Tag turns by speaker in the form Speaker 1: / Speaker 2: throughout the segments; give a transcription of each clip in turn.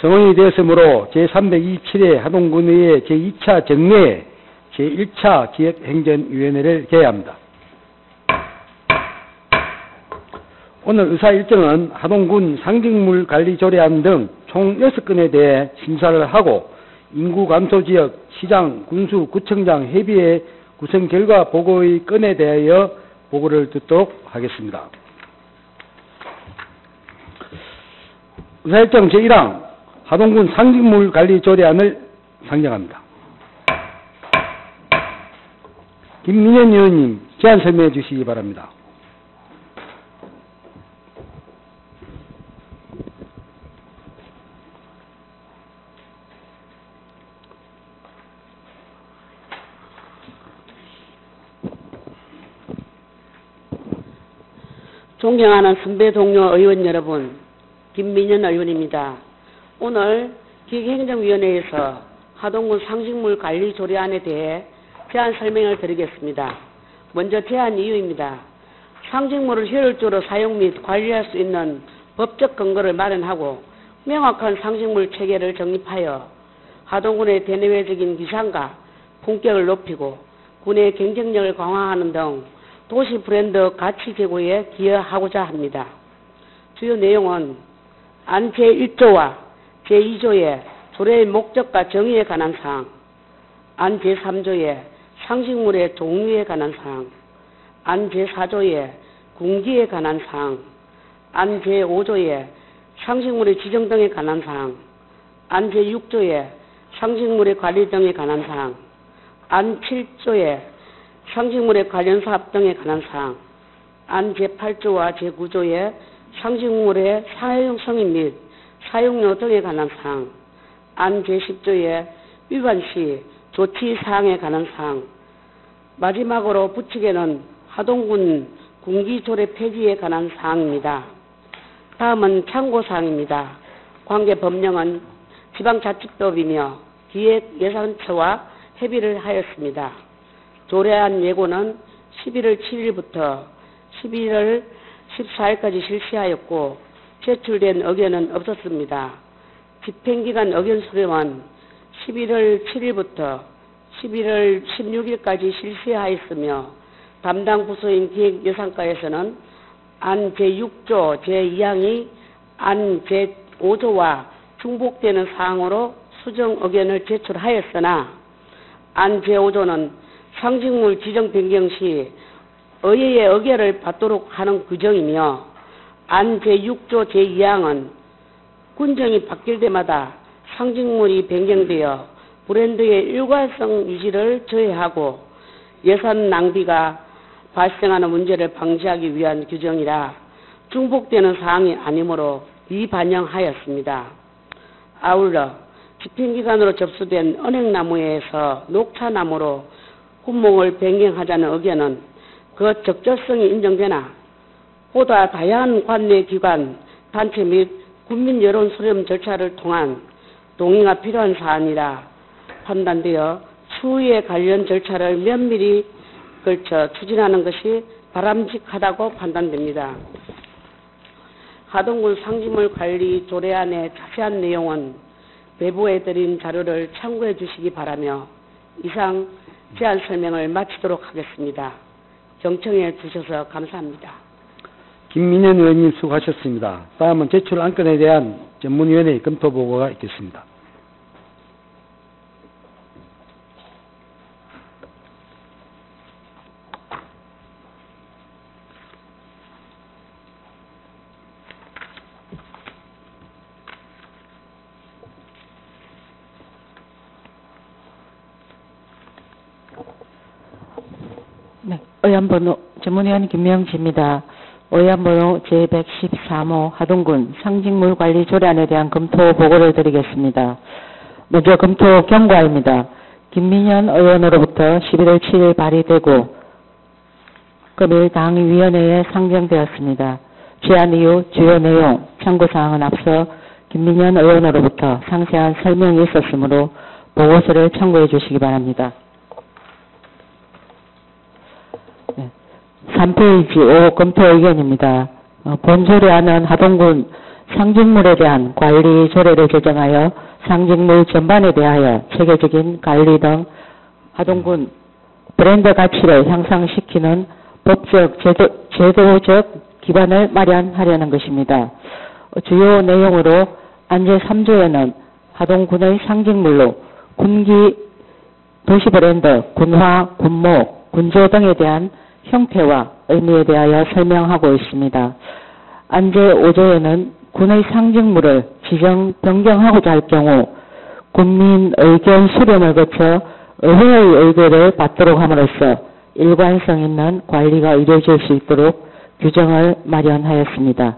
Speaker 1: 성원이 되었으므로 제327회 하동군의회 제2차 정례 제1차 기획행정위원회를 개회합니다. 오늘 의사 일정은 하동군 상징물 관리 조례안 등 총 6건에 대해 심사를 하고 인구 감소 지역 시장, 군수, 구청장 협의회 구성 결과 보고의 건에 대하여 보고를 듣도록 하겠습니다. 의사 일정 제1항 하동군 상징물 관리 조례안을 상정합니다. 김민현 의원님 제안 설명해 주시기 바랍니다.
Speaker 2: 존경하는 선배 동료 의원 여러분, 김민현 의원입니다. 오늘 기획행정위원회에서 하동군 상징물 관리 조례안에 대해 제안 설명을 드리겠습니다. 먼저 제안 이유입니다. 상징물을 효율적으로 사용 및 관리할 수 있는 법적 근거를 마련하고 명확한 상징물 체계를 정립하여 하동군의 대내외적인 기상과 품격을 높이고 군의 경쟁력을 강화하는 등 도시 브랜드 가치 제고에 기여하고자 합니다. 주요 내용은 안 제1조와 제2조의 조례의 목적과 정의에 관한 사항, 안 제3조의 상징물의 종류에 관한 사항, 안 제4조의 군기에 관한 사항, 안 제5조의 상징물의 지정 등에 관한 사항, 안 제6조의 상징물의 관리 등에 관한 사항, 안 7조의 상징물의 관련 사업 등에 관한 사항, 안 제8조와 제9조의 상징물의 사용 성인 및 사용료 등에 관한 사항, 안 제10조의 위반 시 조치 사항에 관한 사항, 마지막으로 부칙에는 하동군 군기조례 폐지에 관한 사항입니다. 다음은 참고사항입니다. 관계 법령은 지방자치법이며 기획예산처와 협의를 하였습니다. 조례안 예고는 11월 7일부터 11월 14일까지 실시하였고 제출된 의견은 없었습니다. 집행기간 의견 수렴은 11월 7일부터 11월 16일까지 실시하였으며 담당 부서인 기획예산과에서는 안 제6조 제2항이 안 제5조와 중복되는 사항으로 수정 의견을 제출하였으나 안 제5조는 상징물 지정 변경 시 의회의 의결을 받도록 하는 규정이며 안 제6조 제2항은 군정이 바뀔 때마다 상징물이 변경되어 브랜드의 일관성 유지를 저해하고 예산 낭비가 발생하는 문제를 방지하기 위한 규정이라 중복되는 사항이 아니므로 미반영하였습니다. 아울러 집행기간으로 접수된 은행나무에서 녹차나무로 훈목을 변경하자는 의견은 그 적절성이 인정되나 보다 다양한 관내기관, 단체 및 국민 여론 수렴 절차를 통한 동의가 필요한 사안이라 판단되어 추후에 관련 절차를 면밀히 걸쳐 추진하는 것이 바람직하다고 판단됩니다. 하동군 상징물 관리 조례안의 자세한 내용은 배부해 드린 자료를 참고해 주시기 바라며 이상 제안 설명을 마치도록 하겠습니다. 경청해 주셔서 감사합니다.
Speaker 1: 김민현 의원님 수고하셨습니다. 다음은 제출 안건에 대한 전문위원회의 검토 보고가 있겠습니다.
Speaker 3: 네, 의안번호 전문위원 김명지입니다. 의안번호 제113호 하동군 상징물 관리 조례안에 대한 검토 보고를 드리겠습니다. 먼저 검토 경과입니다. 김민현 의원으로부터 11월 7일 발의되고 금일 당위원회에 상정되었습니다. 제안 이후 주요 내용, 참고사항은 앞서 김민현 의원으로부터 상세한 설명이 있었으므로 보고서를 참고해 주시기 바랍니다. 3페이지 5 검토 의견입니다. 본 조례안은 하동군 상징물에 대한 관리 조례를 제정하여 상징물 전반에 대하여 체계적인 관리 등 하동군 브랜드 가치를 향상시키는 법적, 제도적 기반을 마련하려는 것입니다. 주요 내용으로 안제 3조에는 하동군의 상징물로 군기, 도시브랜드, 군화, 군목, 군조 등에 대한 형태와 의미에 대하여 설명하고 있습니다. 안제 5조에는 군의 상징물을 지정 변경하고자 할 경우 국민 의견 수렴을 거쳐 의회의 의결을 받도록 함으로써 일관성 있는 관리가 이루어질 수 있도록 규정을 마련하였습니다.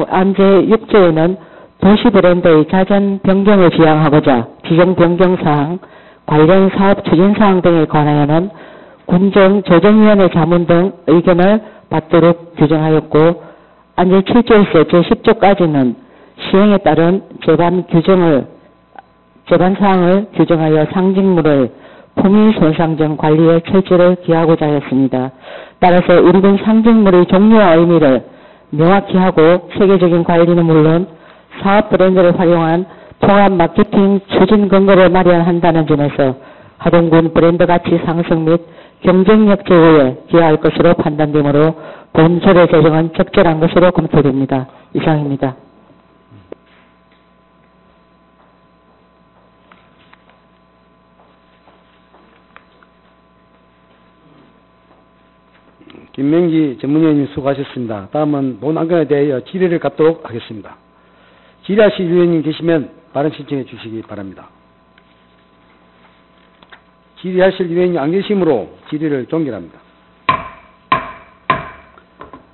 Speaker 3: 안제 6조에는 도시브랜드의 자전 변경을 지향하고자 지정 변경사항, 관련 사업 추진사항 등에 관하여는 군정조정위원회 자문 등 의견을 받도록 규정하였고, 안제 7조에서 제10조까지는 시행에 따른 제반사항을 규정하여 상징물을 품위손상정 관리에 철저를 기하고자 하였습니다. 따라서 우리군 상징물의 종류와 의미를 명확히 하고 세계적인 관리는 물론 사업 브랜드를 활용한 통합 마케팅 추진 근거를 마련한다는 점에서 하동군 브랜드 가치 상승 및 경쟁력 제고에 기여할 것으로 판단되므로 본 조례 제정은 적절한 것으로 검토됩니다. 이상입니다.
Speaker 1: 김명기 전문위원님 수고하셨습니다. 다음은 논안건에 대하여 질의를 갖도록 하겠습니다. 질의하실 위원님 계시면 발언 신청해 주시기 바랍니다. 질의하실 위원이 안 계시므로 질의를 종결합니다.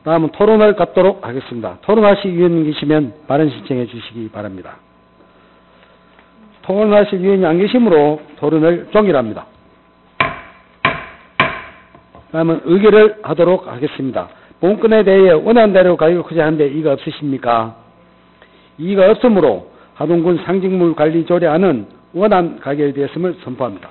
Speaker 1: 다음은 토론을 갖도록 하겠습니다. 토론하실 위원님 계시면 발언 신청해 주시기 바랍니다. 토론하실 위원이 안 계시므로 토론을 종결합니다. 다음은 의결을 하도록 하겠습니다. 본건에 대해 원하는 대로 가결하고자 하는데 이의가 없으십니까? 이의가 없으므로 하동군 상징물 관리 조례안은 원안 가결되었음을 선포합니다.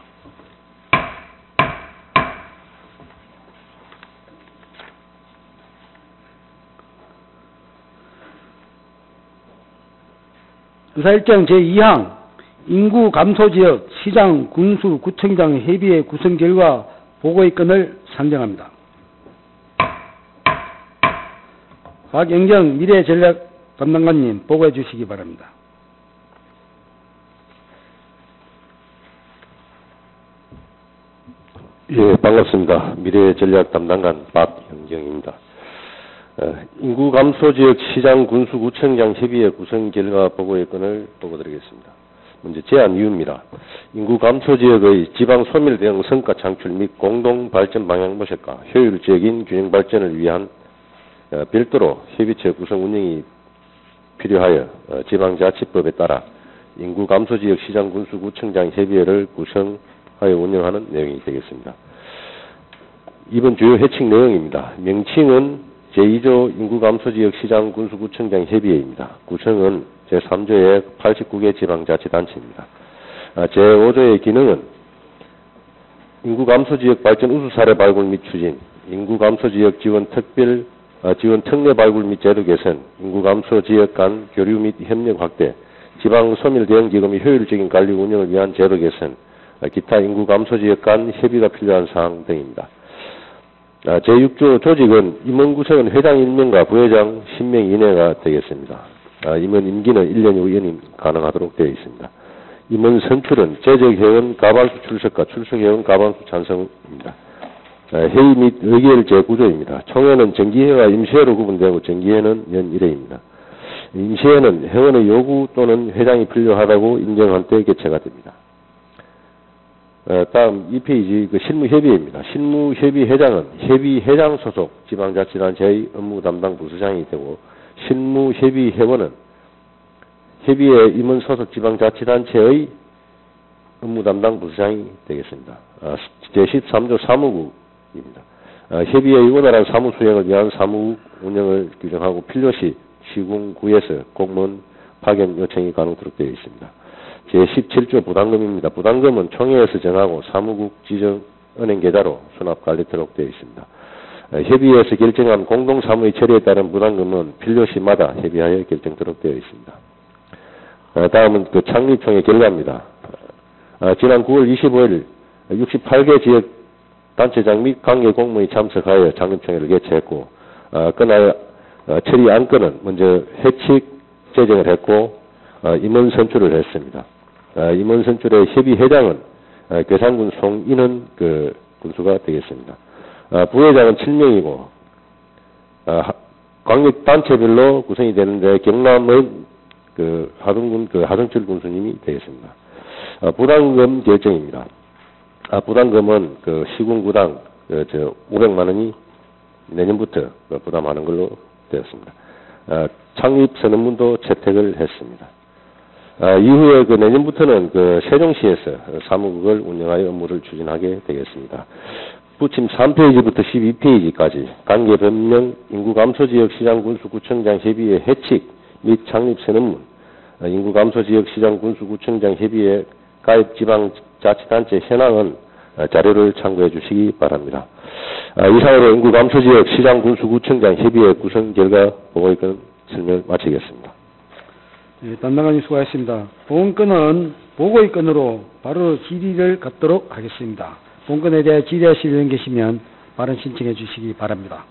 Speaker 1: 의사일정 제2항 인구 감소 지역 시장, 군수, 구청장 협의회 구성 결과 보고의 건을 상정합니다. 박영경 미래전략 담당관님 보고해 주시기 바랍니다.
Speaker 4: 예, 반갑습니다. 미래전략 담당관 박영경입니다. 인구 감소 지역 시장, 군수, 구청장 협의회 구성 결과 보고의 건을 보고드리겠습니다. 먼저 제안 이유입니다. 인구 감소 지역의 지방 소멸 대응 성과 창출 및 공동 발전 방향 모색과 효율적인 균형 발전을 위한 별도로 협의체 구성 운영이 필요하여 지방자치법에 따라 인구 감소 지역 시장, 군수, 구청장 협의회를 구성하여 운영하는 내용이 되겠습니다. 이번 주요 해칭 내용입니다. 명칭은 제2조 인구감소지역 시장 군수구청장 협의회입니다. 구성은 제3조의 89개 지방자치단체입니다. 제5조의 기능은 인구감소지역 발전 우수사례 발굴 및 추진, 인구감소지역 지원 특례 발굴 및 제도 개선, 인구감소지역 간 교류 및 협력 확대, 지방소멸대응기금의 효율적인 관리 운영을 위한 제도 개선, 기타 인구감소지역 간 협의가 필요한 사항 등입니다. 제6조 조직은 임원구성은 회장 1명과 부회장 10명 이내가 되겠습니다. 임원 임기는 1년 후 연임 가능하도록 되어 있습니다. 임원 선출은 재적회원 과반수 출석과 출석회원 과반수 찬성입니다. 회의 및 의결 제9조입니다. 총회는 정기회와 임시회로 구분되고 정기회는 연 1회입니다. 임시회는 회원의 요구 또는 회장이 필요하다고 인정한 때 개최가 됩니다. 다음 2페이지 실무협의회입니다. 실무협의회장은 협의회장 소속 지방자치단체의 업무 담당 부서장이 되고 실무협의회원은 협의회 임원 소속 지방자치단체의 업무 담당 부서장이 되겠습니다. 제13조 사무국입니다. 협의회의 원활한 사무 수행을 위한 사무국 운영을 규정하고 필요시 시군구에서 공무원 파견 요청이 가능하도록 되어 있습니다. 제17조 부담금입니다. 부담금은 총회에서 정하고 사무국 지정 은행 계좌로 수납 관리토록 되어 있습니다. 협의회에서 결정한 공동사무의 처리에 따른 부담금은 필요시마다 협의하여 결정토록 되어 있습니다. 다음은 그 창립총회 결과입니다. 지난 9월 25일 68개 지역 단체장 및 관계 공무원이 참석하여 창립총회를 개최했고, 그날 처리 안건은 먼저 해칙 제정을 했고, 임원 선출을 했습니다. 임원 선출의 협의회장은 괴산군 송인은 그 군수가 되겠습니다. 부회장은 7명이고, 광역단체별로 구성이 되는데 경남의 그 하동군 그 하성철 군수님이 되겠습니다. 부담금 결정입니다. 부담금은 그 시군구당 500만 원이 내년부터 부담하는 걸로 되었습니다. 창립 선언문도 채택을 했습니다. 이후에 그 내년부터는 그 세종시에서 사무국을 운영하여 업무를 추진하게 되겠습니다. 부침 3페이지부터 12페이지까지 관계 변명, 인구 감소 지역 시장 군수 구청장 협의회 해칙 및 창립 선언문, 인구 감소 지역 시장 군수 구청장 협의회 가입 지방 자치단체 현황은 자료를 참고해 주시기 바랍니다. 이상으로 인구 감소 지역 시장 군수 구청장 협의회 구성 결과 보고의 건 설명 마치겠습니다.
Speaker 1: 네, 담당관님 수고하셨습니다. 본건은 보고의 건으로 바로 질의를 갖도록 하겠습니다. 본건에 대해 질의하실 분 계시면 발언 신청해 주시기 바랍니다.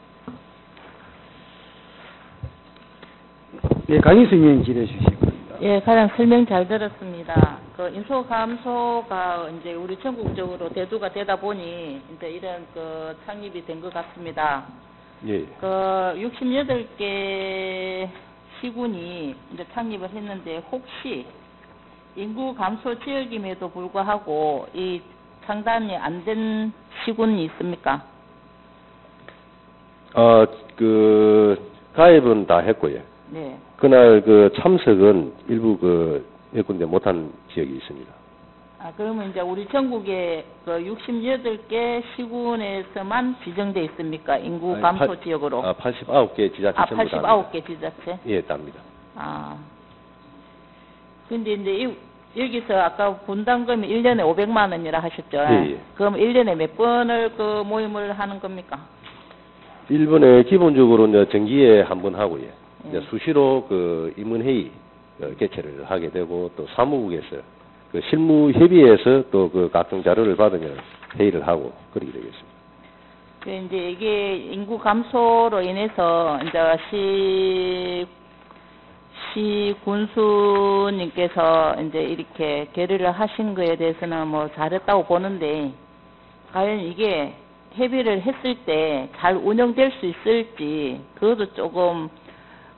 Speaker 1: 네, 강인수 의원님 질의해 주시기 바랍니다.
Speaker 3: 예, 가장 설명 잘 들었습니다. 그 인소 감소가 이제 우리 전국적으로 대두가 되다 보니 이제 이런 그 창립이 된 것 같습니다.
Speaker 4: 예.
Speaker 3: 그 68개 시군이 이제 창립을 했는데 혹시 인구 감소 지역임에도 불구하고 이 창단이 안 된 시군이 있습니까?
Speaker 4: 그 가입은 다 했고요.
Speaker 3: 네.
Speaker 4: 그날 그 참석은 일부 그 몇 군데 못한 지역이 있습니다.
Speaker 3: 그러면 이제 우리 전국에 그 68개 시군에서만 지정돼 있습니까? 인구 감소 지역으로.
Speaker 4: 89개 지자체 전부 다.
Speaker 3: 89개 지자체?
Speaker 4: 예, 답니다.
Speaker 3: 근데 이제 여기서 아까 분담금이 1년에 500만 원이라 하셨죠?
Speaker 4: 예.
Speaker 3: 그럼 1년에 몇 번을 그 모임을 하는 겁니까?
Speaker 4: 1번에 기본적으로 이제 정기에 한 번 하고요. 이제 수시로 그 임원회의 개최를 하게 되고, 또 사무국에서 그 실무협의회에서 또 그 각종 자료를 받으면 회의를 하고 그렇게 되겠습니다.
Speaker 3: 이제 이게 인구 감소로 인해서 이제 시 군수님께서 이제 이렇게 결의를 하신 거에 대해서는 뭐 잘했다고 보는데, 과연 이게 협의를 했을 때 잘 운영될 수 있을지 그것도 조금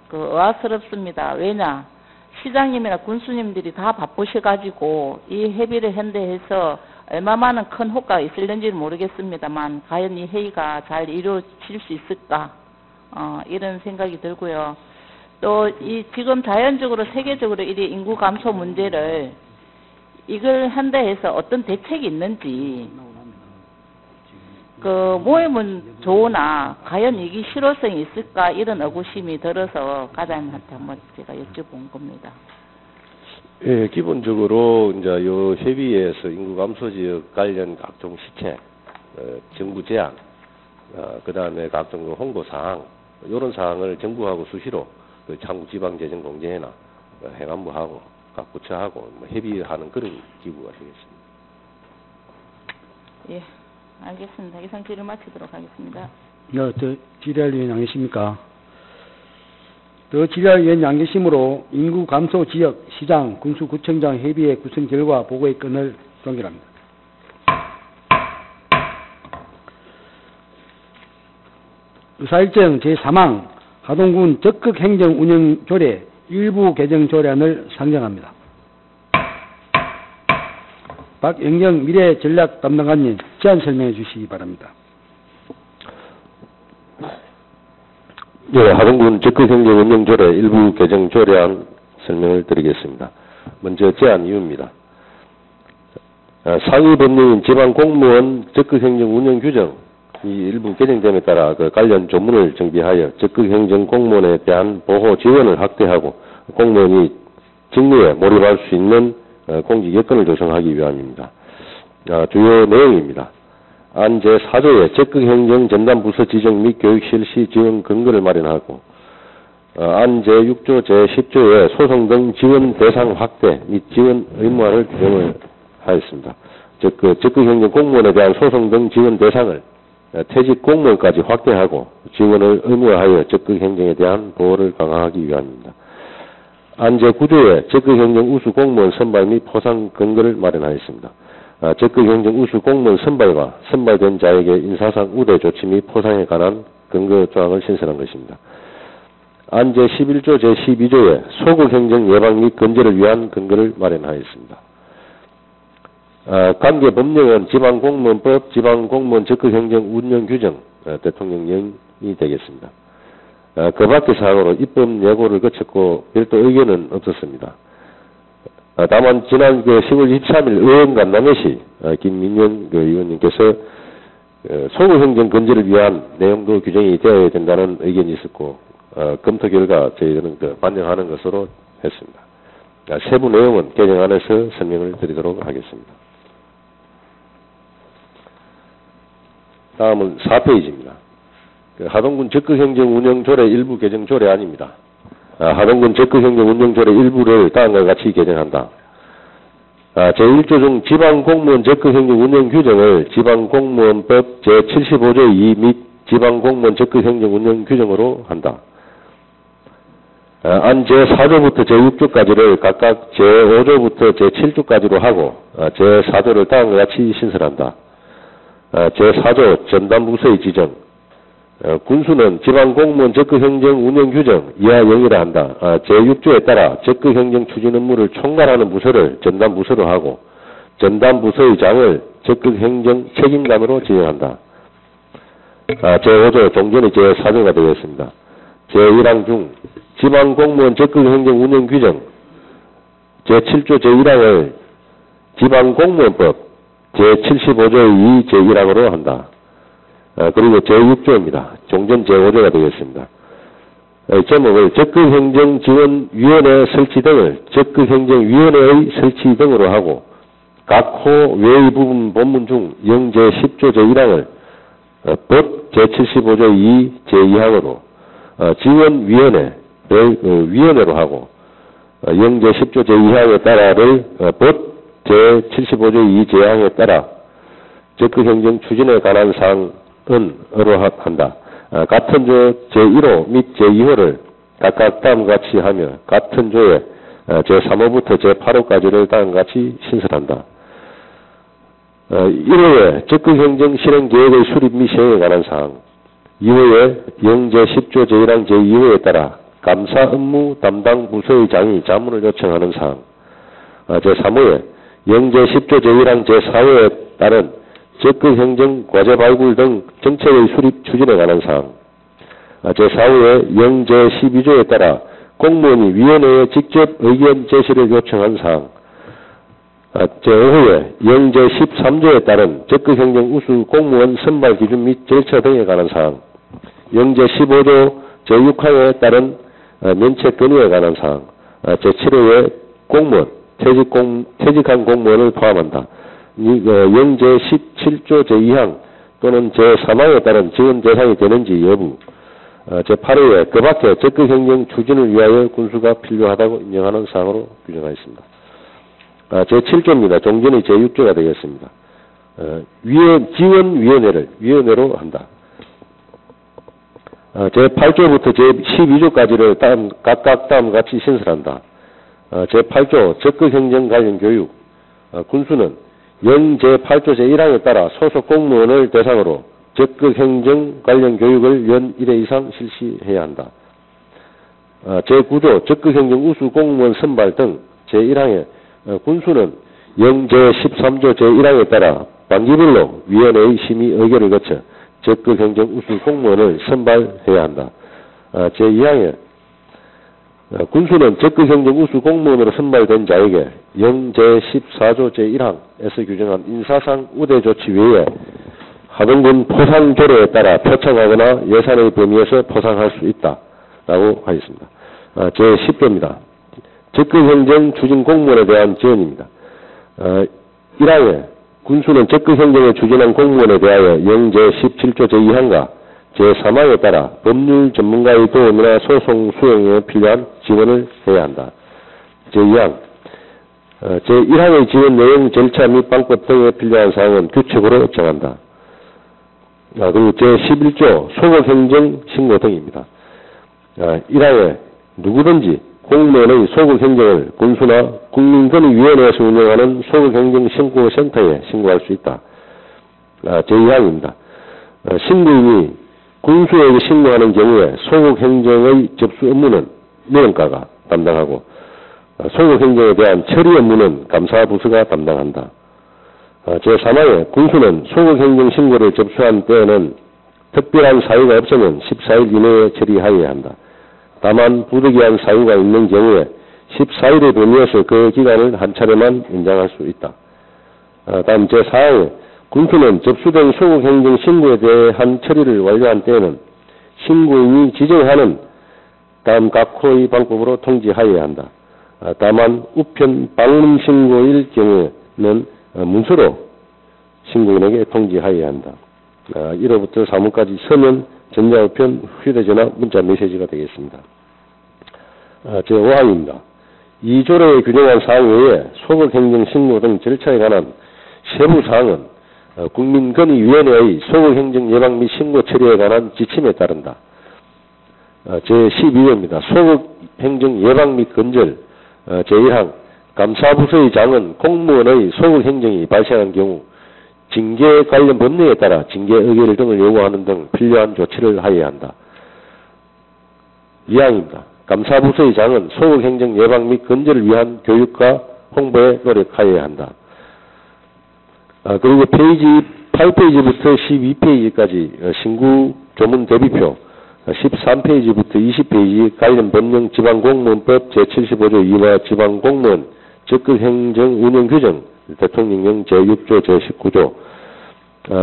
Speaker 3: 그 의아스럽습니다. 왜냐, 시장님이나 군수님들이 다 바쁘셔가지고 이 협의를 한데 해서 얼마만한 큰 효과가 있을는지는 모르겠습니다만, 과연 이 회의가 잘 이루어질 수 있을까, 이런 생각이 들고요. 또 이 지금 자연적으로 세계적으로 이 인구 감소 문제를 이걸 한다 해서 어떤 대책이 있는지, 그 모임은 좋으나 과연 이게 실효성이 있을까, 이런 의구심이 들어서 과장님한테 한번 제가 여쭤본 겁니다.
Speaker 4: 예, 기본적으로 이제 요 협의회에서 인구 감소 지역 관련 각종 시책, 정부 제안, 그 다음에 각종 그 홍보 사항, 이런 사항을 정부하고 수시로 그 창구지방재정공제회나 행안부하고 각 부처하고 뭐 협의하는 그런 기구가 되겠습니다.
Speaker 3: 예, 알겠습니다. 이상 질의 마치도록 하겠습니다.
Speaker 1: 더 질의할 위원 안 계십니까? 더 질의할 위원 안 계시므로 인구 감소 지역 시장 군수구청장 협의회 구성 결과 보고의 건을 종결합니다. 의사일정 제3항 하동군 적극행정운영조례 일부 개정조례안을 상정합니다. 박영경 미래전략담당관님 제안 설명해 주시기 바랍니다.
Speaker 4: 네, 하동군 적극행정운영조례 일부 개정조례안 설명을 드리겠습니다. 먼저 제안 이유입니다. 상위 법령인 지방공무원 적극행정운영규정 이 일부 개정됨에 따라 그 관련 조문을 정비하여 적극행정공무원에 대한 보호 지원을 확대하고 공무원이 직무에 몰입할 수 있는 공직 여건을 조성하기 위함입니다. 주요 내용입니다. 안 제4조에 적극행정 전담부서 지정 및 교육 실시 지원 근거를 마련하고 안 제6조 제10조에 소송 등 지원 대상 확대 및 지원 의무화를 규정을 하였습니다. 즉, 적극행정 공무원에 대한 소송 등 지원 대상을 퇴직 공무원까지 확대하고 지원을 의무화하여 적극행정에 대한 보호를 강화하기 위함입니다. 안 제9조에 적극행정 우수 공무원 선발 및 포상 근거를 마련하였습니다. 적극행정 우수 공무원 선발과 선발된 자에게 인사상 우대 조치 및 포상에 관한 근거 조항을 신설한 것입니다. 안 제11조 제12조에 소극행정 예방 및 근절을 위한 근거를 마련하였습니다. 관계 법령은 지방공무원법, 지방공무원 적극행정 운영규정, 대통령령이 되겠습니다. 그 밖의 사항으로 입법 예고를 거쳤고 별도 의견은 없었습니다. 다만 지난 10월 23일 의원 간담회 시 김민영 의원님께서 소극행정 근절을 위한 내용도 규정이 되어야 된다는 의견이 있었고 검토 결과 저희들은 반영하는 것으로 했습니다. 세부 내용은 개정안에서 설명을 드리도록 하겠습니다. 다음은 4페이지입니다. 하동군 적극행정 운영조례 일부 개정 조례안입니다. 하동군 적극행정 운영조례 일부를 다음과 같이 개정한다. 제1조 중 지방공무원 적극행정 운영규정을 지방공무원법 제75조 2 및 지방공무원 적극행정 운영규정으로 한다. 안 제4조부터 제6조까지를 각각 제5조부터 제7조까지로 하고 제4조를 다음과 같이 신설한다. 제4조 전담부서의 지정. 군수는 지방공무원 적극행정 운영규정 이하 영위를 한다. 제6조에 따라 적극행정 추진 업무를 총괄하는 부서를 전담부서로 하고 전담부서의 장을 적극행정 책임관으로 지정한다. 제5조 종전이 제4조가 되겠습니다. 제1항 중 지방공무원 적극행정 운영규정 제7조 제1항을 지방공무원법 제75조의 2 제1항으로 한다. 그리고 제6조입니다. 종전 제5조가 되겠습니다. 제목을 적극행정지원위원회 설치 등을 적극행정위원회의 설치 등으로 하고 각 호 외의 부분 본문 중 영제 10조 제1항을 법 제75조 2 제2항으로 지원위원회 위원회로 하고 영제 10조 제2항에 따라를 법 제75조 2 제2항에 따라 적극행정 추진에 관한 사항은으로 한다. 같은 조 제1호 및 제2호를 각각 다음과 같이 하며 같은 조에 제3호부터 제8호까지를 다음과 같이 신설한다. 1호에 적극행정 실행계획의 수립 및 시행에 관한 사항, 2호에 영제 10조 제1항 제2호에 따라 감사 업무 담당 부서의 장이 자문을 요청하는 사항, 제3호에 영제 10조 제1항 제4호에 따른 적극행정 과제 발굴 등 정책의 수립 추진에 관한 사항, 제4호에 영제 12조에 따라 공무원이 위원회에 직접 의견 제시를 요청한 사항, 제5호에 영제 13조에 따른 적극행정 우수 공무원 선발 기준 및 절차 등에 관한 사항, 영제 15조 제6항에 따른 면책 건의에 관한 사항, 제7호에 공무원, 퇴직한 공무원을 포함한다. 영제 17조 제2항 또는 제3항에 따른 지원 대상이 되는지 여부, 제8호에 그 밖에 적극행정 추진을 위하여 군수가 필요하다고 인정하는 사항으로 규정하였습니다. 제7조입니다. 종전이 제6조가 되겠습니다. 지원위원회를 위원회로 한다. 제8조부터 제12조까지를 각각 다음과 같이 신설한다. 제8조 적극행정 관련 교육, 군수는 제8조 제1항에 따라 소속 공무원을 대상으로 적극행정 관련 교육을 연 1회 이상 실시해야 한다. 제9조 적극행정 우수 공무원 선발 등 제1항에 군수는 제13조 제1항에 따라 반기별로 위원회의 심의 의결을 거쳐 적극행정 우수 공무원을 선발해야 한다. 제2항에 군수는 적극행정 우수 공무원으로 선발된 자에게 제14조 제1항에서 규정한 인사상 우대 조치 외에 하동군 포상조례에 따라 표창하거나 예산의 범위에서 포상할 수 있다라고 하였습니다. 제10조입니다. 적극행정 추진 공무원에 대한 지원입니다. 1항에 군수는 적극 행정을 추진한 공무원에 대하여 영 제17조 제2항과 제3항에 따라 법률 전문가의 도움이나 소송 수행에 필요한 지원을 해야 한다. 제2항 제1항의 지원 내용, 절차 및 방법 등에 필요한 사항은 규칙으로 정한다. 그리고 제11조 소극행정 신고 등입니다. 1항에 누구든지 공무원의 소극행정을 군수나 국민권익위원회에서 운영하는 소극행정신고센터에 신고할 수 있다. 제2항입니다. 신고인이 군수에게 신고하는 경우에 소극행정의 접수 업무는 민원과가 담당하고 소극행정에 대한 처리 업무는 감사부서가 담당한다. 제3항에 군수는 소극행정 신고를 접수한 때에는 특별한 사유가 없으면 14일 이내에 처리하여야 한다. 다만 부득이한 사유가 있는 경우에 14일에 범위해서 그 기간을 한 차례만 연장할 수 있다. 다음 제4항에 군수는 접수된 소극행정 신고에 대한 처리를 완료한 때에는 신고인이 지정하는 다음 각호의 방법으로 통지하여야 한다. 다만 우편 방문 신고일 경우에는 문서로 신고인에게 통지하여야 한다. 1호부터 3호까지 서면, 전자우편, 휴대전화, 문자 메시지가 되겠습니다. 제5항입니다. 이 조례에 규정한 사항 외에 소극행정 신고 등 절차에 관한 세부 사항은 국민권익위원회의 소극행정 예방 및 신고 처리에 관한 지침에 따른다. 제12호입니다. 소극행정 예방 및 근절 제1항 감사부서의 장은 공무원의 소극행정이 발생한 경우 징계 관련 법령에 따라 징계 의결 등을 요구하는 등 필요한 조치를 하여야 한다. 2항입니다. 감사부서의 장은 소극행정 예방 및 근절을 위한 교육과 홍보에 노력하여야 한다. 그리고 페이지 8페이지부터 12페이지까지 신구 조문 대비표, 13페이지부터 20페이지 관련 법령 지방공무원법 제75조 2와 지방공무원 적극행정 운영규정 대통령령 제6조 제19조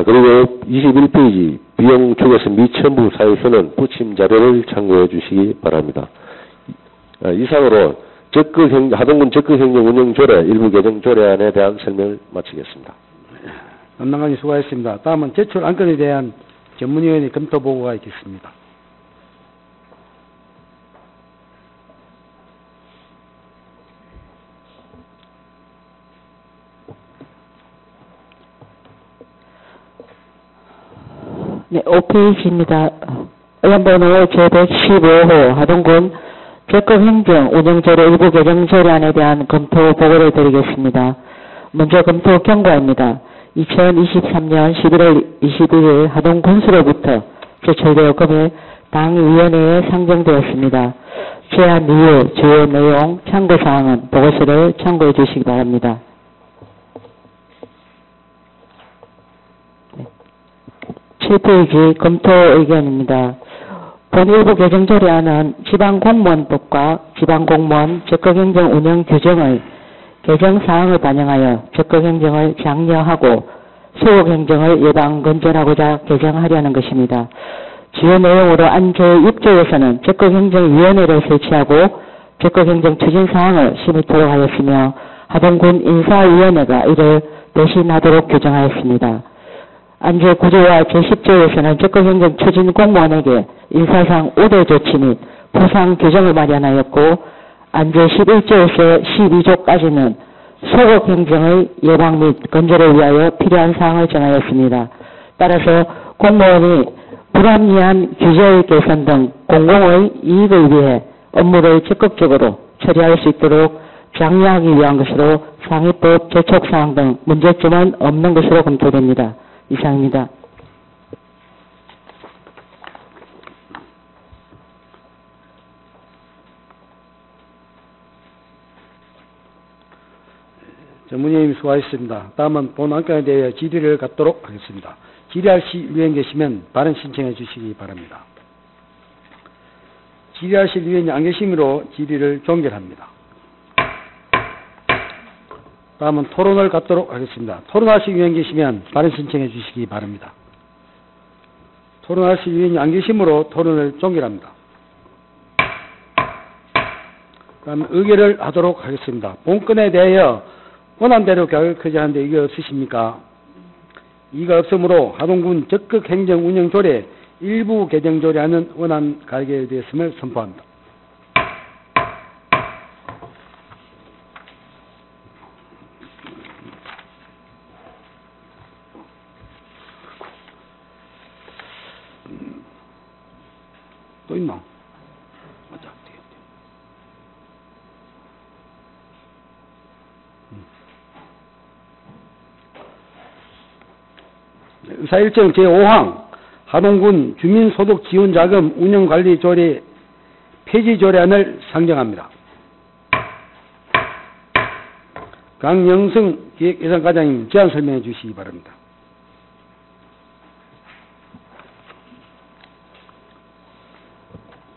Speaker 4: 그리고 21페이지 비용축에서 미첨부 사유서는 부침 자료를 참고해 주시기 바랍니다. 이상으로 하동군 적극행정 운영조례 일부 개정 조례안에 대한 설명을 마치겠습니다.
Speaker 1: 담당관님 수고하셨습니다. 다음은 제출 안건에 대한 전문위원회 검토 보고가 있겠습니다.
Speaker 3: 네, 5페이지입니다. 의원번호 제115호 하동군 적극행정 운영조례 일부 개정 조례안에 대한 검토 보고를 드리겠습니다. 먼저 검토 경과입니다. 2023년 11월 21일 하동군수로부터 제출되어 금일 당위원회에 상정되었습니다. 제안 이후 주요 내용 참고사항은 보고서를 참고해 주시기 바랍니다. 7페이지 검토 의견입니다. 본 일부 개정 조례안은 지방공무원법과 지방공무원 적극행정 운영 규정의 개정 사항을 반영하여 적극행정을 장려하고 소극행정을 예방 근절하고자 개정하려는 것입니다. 주요 내용으로 안 제6조에서는 적극행정위원회를 설치하고 적극행정 추진 사항을 심의토록 하였으며 하동군 인사위원회가 이를 대신하도록 규정하였습니다. 안 제9조와 제10조에서는 적극행정 추진 공무원에게 인사상 우대 조치 및 보상 규정을 마련하였고 안 제11조에서 12조까지는 소극행정의 예방 및 근절을 위하여 필요한 사항을 정하였습니다. 따라서 공무원이 불합리한 규제의 개선 등 공공의 이익을 위해 업무를 적극적으로 처리할 수 있도록 장려하기 위한 것으로 상위법 제촉사항 등 문제점은 없는 것으로 검토됩니다. 이상입니다.
Speaker 1: 전문위원님 수고하셨습니다. 다음은 본 안건에 대해 질의를 갖도록 하겠습니다. 질의할 위원 계시면 발언 신청해 주시기 바랍니다. 질의하실 위원이 안 계시므로 질의를 종결합니다. 다음은 토론을 갖도록 하겠습니다. 토론하실 위원 계시면 발언 신청해 주시기 바랍니다. 토론하실 위원이 안 계시므로 토론을 종결합니다. 다음 의결을 하도록 하겠습니다. 본건에 대하여 원안대로 결정하는데 이게 없으십니까? 이가 없으므로 하동군 적극 행정 운영 조례 일부 개정 조례안은 원안 가결되었음을 선포합니다. 또 있나? 맞아. 의사일정 제5항 하동군 주민소득지원자금 운영관리조례 폐지조례안을 상정합니다. 강영승 기획예산과장님 제안 설명해 주시기 바랍니다.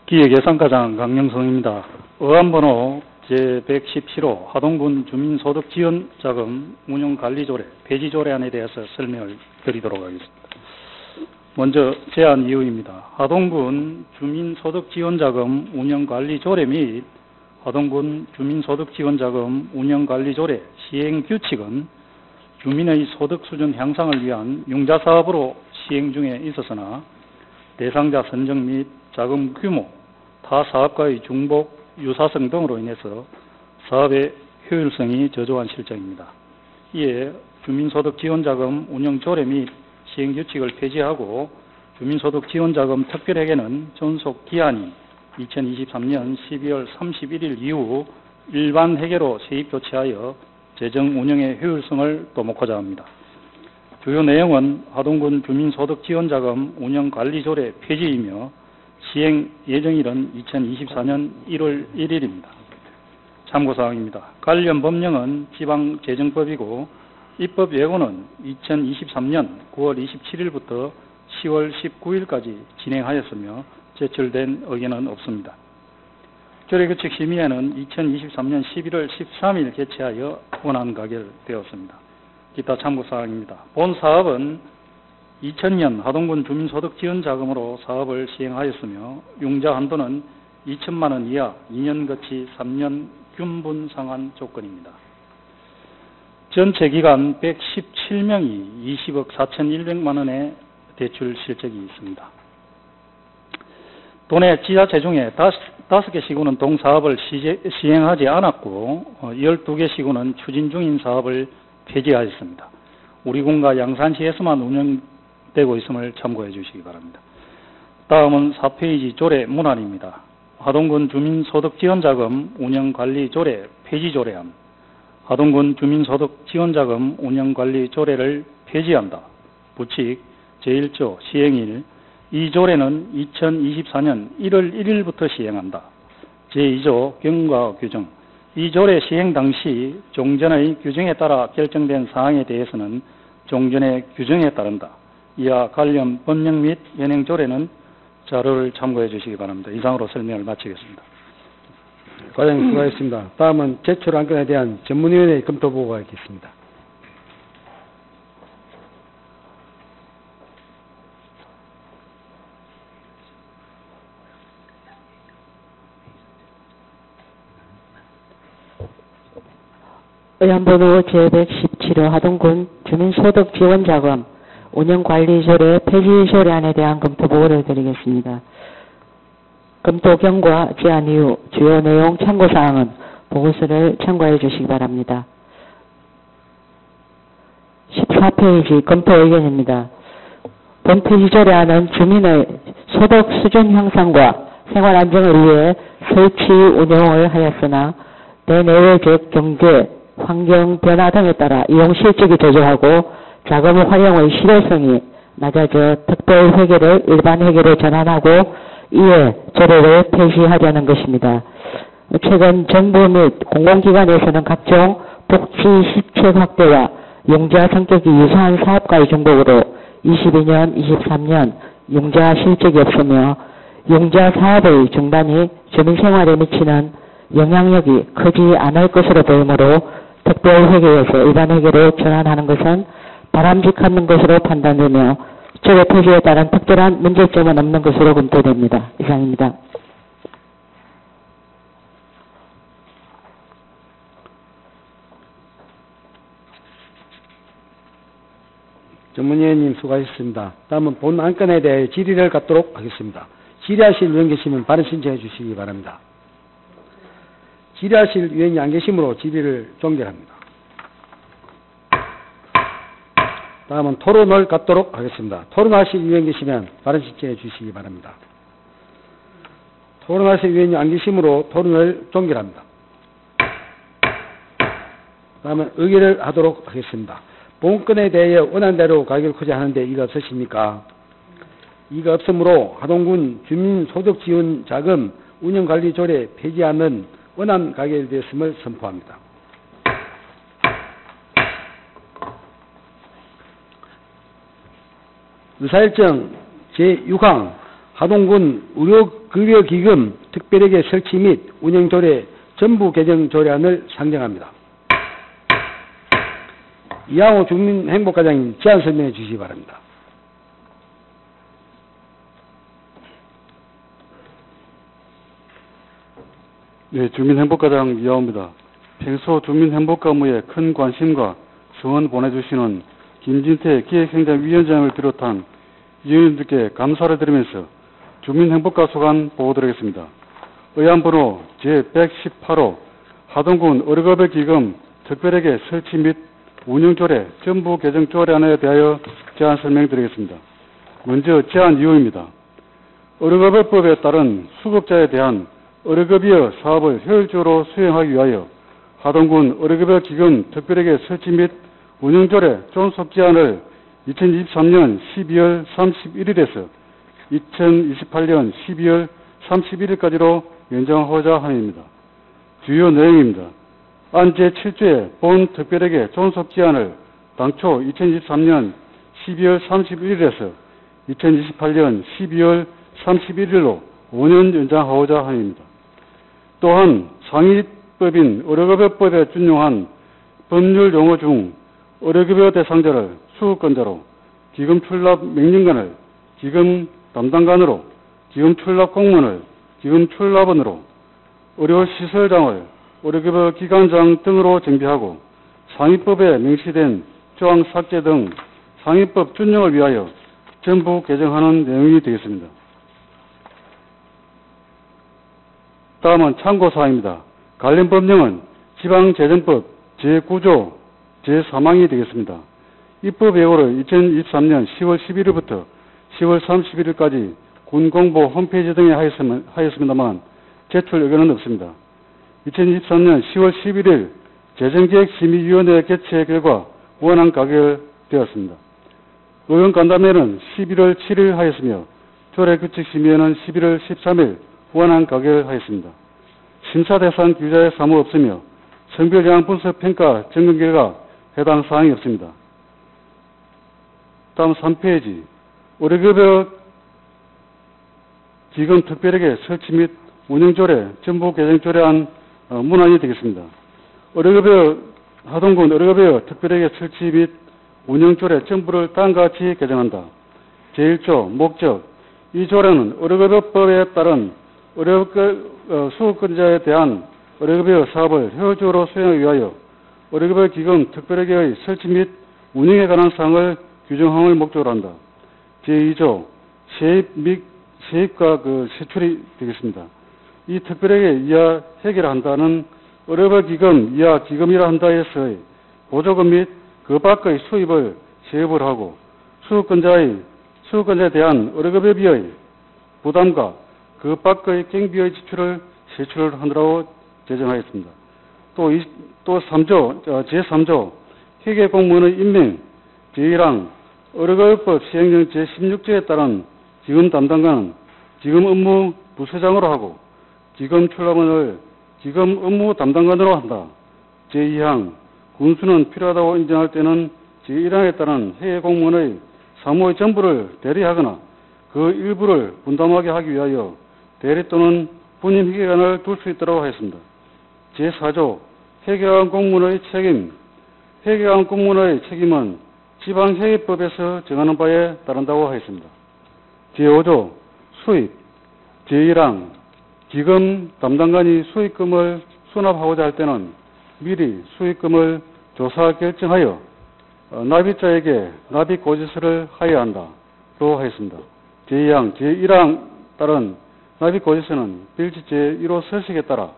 Speaker 5: 기획예산과장 강영성입니다. 의안번호 제117호 하동군 주민소득지원자금 운영관리조례 폐지조례안에 대해서 설명을 드리도록 하겠습니다. 먼저 제안 이유입니다. 하동군 주민소득지원자금 운영관리조례 및 하동군 주민소득지원자금 운영관리조례 시행규칙은 주민의 소득 수준 향상을 위한 융자사업으로 시행 중에 있었으나 대상자 선정 및 자금 규모, 타 사업과의 중복, 유사성 등으로 인해서 사업의 효율성이 저조한 실정입니다. 이에 주민소득지원자금 운영조례 및 시행규칙을 폐지하고 주민소득지원자금 특별회계는 존속 기한이 2023년 12월 31일 이후 일반 회계로 세입 교체하여 재정 운영의 효율성을 도모하고자 합니다. 주요 내용은 하동군 주민소득지원자금 운영관리조례 폐지이며 시행 예정일은 2024년 1월 1일입니다. 참고사항입니다. 관련 법령은 지방재정법이고 입법 예고는 2023년 9월 27일부터 10월 19일까지 진행하였으며 제출된 의견은 없습니다. 조례규칙 심의회는 2023년 11월 13일 개최하여 원안 가결되었습니다. 기타 참고사항입니다. 본 사업은 2000년 하동군 주민소득지원자금으로 사업을 시행하였으며 융자 한도는 2천만 원 이하 2년 거치 3년 균분 상환 조건입니다. 전체 기간 117명이 20억 4,100만 원의 대출 실적이 있습니다. 도내 지자체 중에 5개 시군은 동사업을 시행하지 않았고 12개 시군은 추진 중인 사업을 폐지하였습니다. 우리 군과 양산시에서만 운영되고 있음을 참고해 주시기 바랍니다. 다음은 4페이지 조례 문안입니다. 하동군 주민소득지원자금 운영관리조례 폐지조례안. 하동군 주민소득지원자금 운영관리조례를 폐지한다. 부칙 제1조 시행일. 이 조례는 2024년 1월 1일부터 시행한다. 제2조 경과 규정. 이 조례 시행 당시 종전의 규정에 따라 결정된 사항에 대해서는 종전의 규정에 따른다. 이하 관련 법령 및 현행 조례는 자료를 참고해 주시기 바랍니다. 이상으로 설명을 마치겠습니다.
Speaker 1: 과장님 수고하셨습니다. 다음은 제출 안건에 대한 전문위원회 검토 보고가 있겠습니다.
Speaker 3: 의안번호 제117호 하동군 주민소득지원자금 운영관리조례 폐지조례안에 대한 검토 보고를 드리겠습니다. 검토 경과 제안 이후 주요 내용 참고사항은 보고서를 참고해 주시기 바랍니다. 14페이지 검토 의견입니다. 본 폐지조례안은 주민의 소득 수준 향상과 생활 안정을 위해 설치 운영을 하였으나 대내외적 경제 환경 변화 등에 따라 이용 실적이 저조하고 자금 활용의 실효성이 낮아져 특별 회계를 일반 회계로 전환하고 이에 조례를 폐지하려는 것입니다. 최근 정부 및 공공기관에서는 각종 복지 시책 확대와 융자 성격이 유사한 사업과의 중복으로 22년, 23년 융자 실적이 없으며 융자 사업의 중단이 주민 생활에 미치는 영향력이 크지 않을 것으로 보이므로 특별회계에서 일반회계로 전환하는 것은 바람직한 것으로 판단되며 조례 폐지에 따른 특별한 문제점은 없는 것으로 검토됩니다. 이상입니다.
Speaker 1: 전문위원님 수고하셨습니다. 다음은 본 안건에 대해 질의를 갖도록 하겠습니다. 질의하실 위원 계시면 발언 신청해 주시기 바랍니다. 질의하실 위원이 안 계시므로 질의를 종결합니다. 다음은 토론을 갖도록 하겠습니다. 토론하실 위원 계시면 발언 신청해 주시기 바랍니다. 토론하실 위원이 안 계시므로 토론을 종결합니다. 다음은 의결을 하도록 하겠습니다. 본건에 대해 원안대로 가결코자 하는데 이가 없으십니까? 이가 없으므로 하동군 주민소득지원자금 운영관리조례 폐지안은 원안 가결되었음을 선포합니다. 의사일정 제6항 하동군 의료급여기금 특별회계 설치 및 운영조례 전부 개정 조례안을 상정합니다. 이항호 주민행복과장님 제안 설명해 주시기 바랍니다.
Speaker 6: 네, 주민행복과장 이하호입니다. 평소 주민행복과 업무에 큰 관심과 성원 보내주시는 김진태 기획행정위원장을 비롯한 위원님들께 감사를 드리면서 주민행복과 소관 보고드리겠습니다. 의안번호 제118호 하동군 의료급여기금 특별회계 설치 및 운영조례 전부 개정 조례안에 대하여 제안 설명드리겠습니다. 먼저 제안 이유입니다. 의료급여법에 따른 수급자에 대한 의료급여 사업을 효율적으로 수행하기 위하여 하동군 의료급여기금 특별회계 설치 및 운영조례 존속기한을 2023년 12월 31일에서 2028년 12월 31일까지로 연장하고자 함입니다. 주요 내용입니다. 안 제7조의 본 특별회계 존속기한을 당초 2023년 12월 31일에서 2028년 12월 31일로 5년 연장하고자 함입니다. 또한 상위법인 의료급여법에 준용한 법률 용어 중 의료급여 대상자를 수급권자로, 기금 출납 명령관을 기금 담당관으로, 기금 출납 공문을 기금 출납원으로, 의료시설장을 의료급여 기관장 등으로 정비하고 상위법에 명시된 조항 삭제 등 상위법 준용을 위하여 전부 개정하는 내용이 되겠습니다. 다음은 참고사항입니다. 관련 법령은 지방재정법 제9조 제3항이 되겠습니다. 입법 예고를 2023년 10월 11일부터 10월 31일까지 군공보 홈페이지 등에 하였습니다만 제출 의견은 없습니다. 2023년 10월 11일 재정기획심의위원회 개최 결과 원안 가결되었습니다. 의원 간담회는 11월 7일 하였으며 조례규칙심의회는 11월 13일 원안 가결하였습니다. 심사 대상 규자의 사무 없으며 성별 영향 분석 평가 점검 결과 해당 사항이 없습니다. 다음 3페이지 의료급여 기금 특별회계 설치 및 운영조례 전부 개정조례안 문안이 되겠습니다. 하동군 의료급여 특별회계 설치 및 운영조례 전부를 다음과 같이 개정한다. 제1조 목적 이 조례는 의료급여법에 따른 수급권자에 대한 의료급여 사업을 효율적으로 수행하기 위하여 의료급여 기금 특별회계의 설치 및 운영에 관한 사항을 규정함을 목적으로 한다. 제2조 세입과 세출이 되겠습니다. 이 특별회계 이하 해결한다는 의료급여 기금 이하 기금이라 한다에서의 보조금 및 그 밖의 수입을 세입을 하고 수급권자에 대한 의료급여비의 부담과 그 밖의 경비의 지출을 세출을 하느라고 제정하였습니다. 또 제3조 회계공무원의 임명 제1항 의료급여법 시행령 제16조에 따른 기금 담당관은 기금 업무 부서장으로 하고 기금 출납원을 기금 업무 담당관으로 한다. 제2항 군수는 필요하다고 인정할 때는 제1항에 따른 회계공무원의 사무의 전부를 대리하거나 그 일부를 분담하게 하기 위하여 대리 또는 분임 회계관을 둘 수 있도록 하였습니다. 제4조 회계관 공무원의 책임 회계관 공무원의 책임은 지방회계법에서 정하는 바에 따른다고 하였습니다. 제5조 수입 제1항 기금 담당관이 수익금을 수납하고자 할 때는 미리 수익금을 조사 결정하여 납입자에게 납입 고지서를 하여야 한다로 하였습니다. 제2항, 제1항 따른 납입 고지서는 필지 제1호 서식에 따라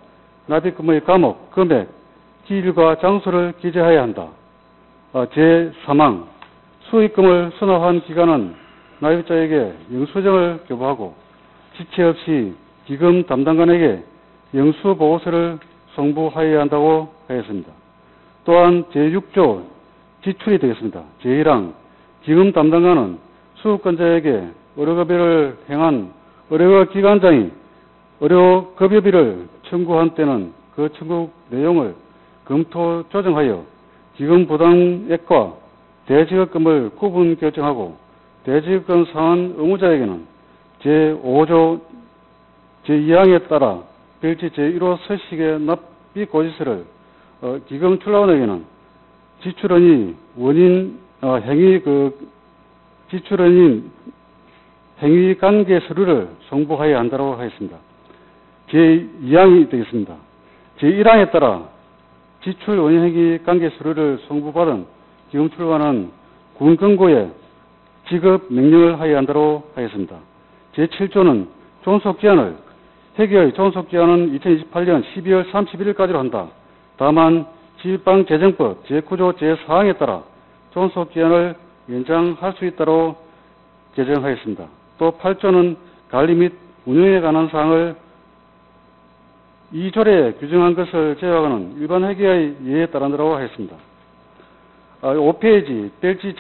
Speaker 6: 납입금의 감목, 금액, 기일과 장소를 기재하여야 한다. 제3항, 수익금을 수납한 기간은 납입자에게 영수증을 교부하고 지체 없이 기금 담당관에게 영수보고서를 송부하여야 한다고 하였습니다. 또한 제6조 지출이 되겠습니다. 제1항, 기금 담당관은 수급권자에게 의료급여를 행한 의료기관장이 의료급여비를 청구한 때는 그 청구 내용을 검토 조정하여 기금 부담액과 대지급금을 구분 결정하고 대지급금 상환 의무자에게는 제5조 제2항에 따라 필지 제1호 서식의 납입 고지서를 기금 출납원에게는 지출원이 지출원인 행위 관계 서류를 송부하여야 한다고 하였습니다. 제2항이 되겠습니다. 제1항에 따라 지출 원인 행위 관계 서류를 송부받은 기금 출납원은 군금고에 지급 명령을 하여야 한다고 하였습니다. 제7조는 존속기한을 회계의 존속기한은 2028년 12월 31일까지로 한다. 다만 지방재정법 제9조 제4항에 따라 존속기한을 연장할 수 있다고 개정하였습니다. 또 8조는 관리 및 운영에 관한 사항을 2조례에 규정한 것을 제외하고는 일반 회계의 예에 따른다고 하였습니다. 5페이지 필지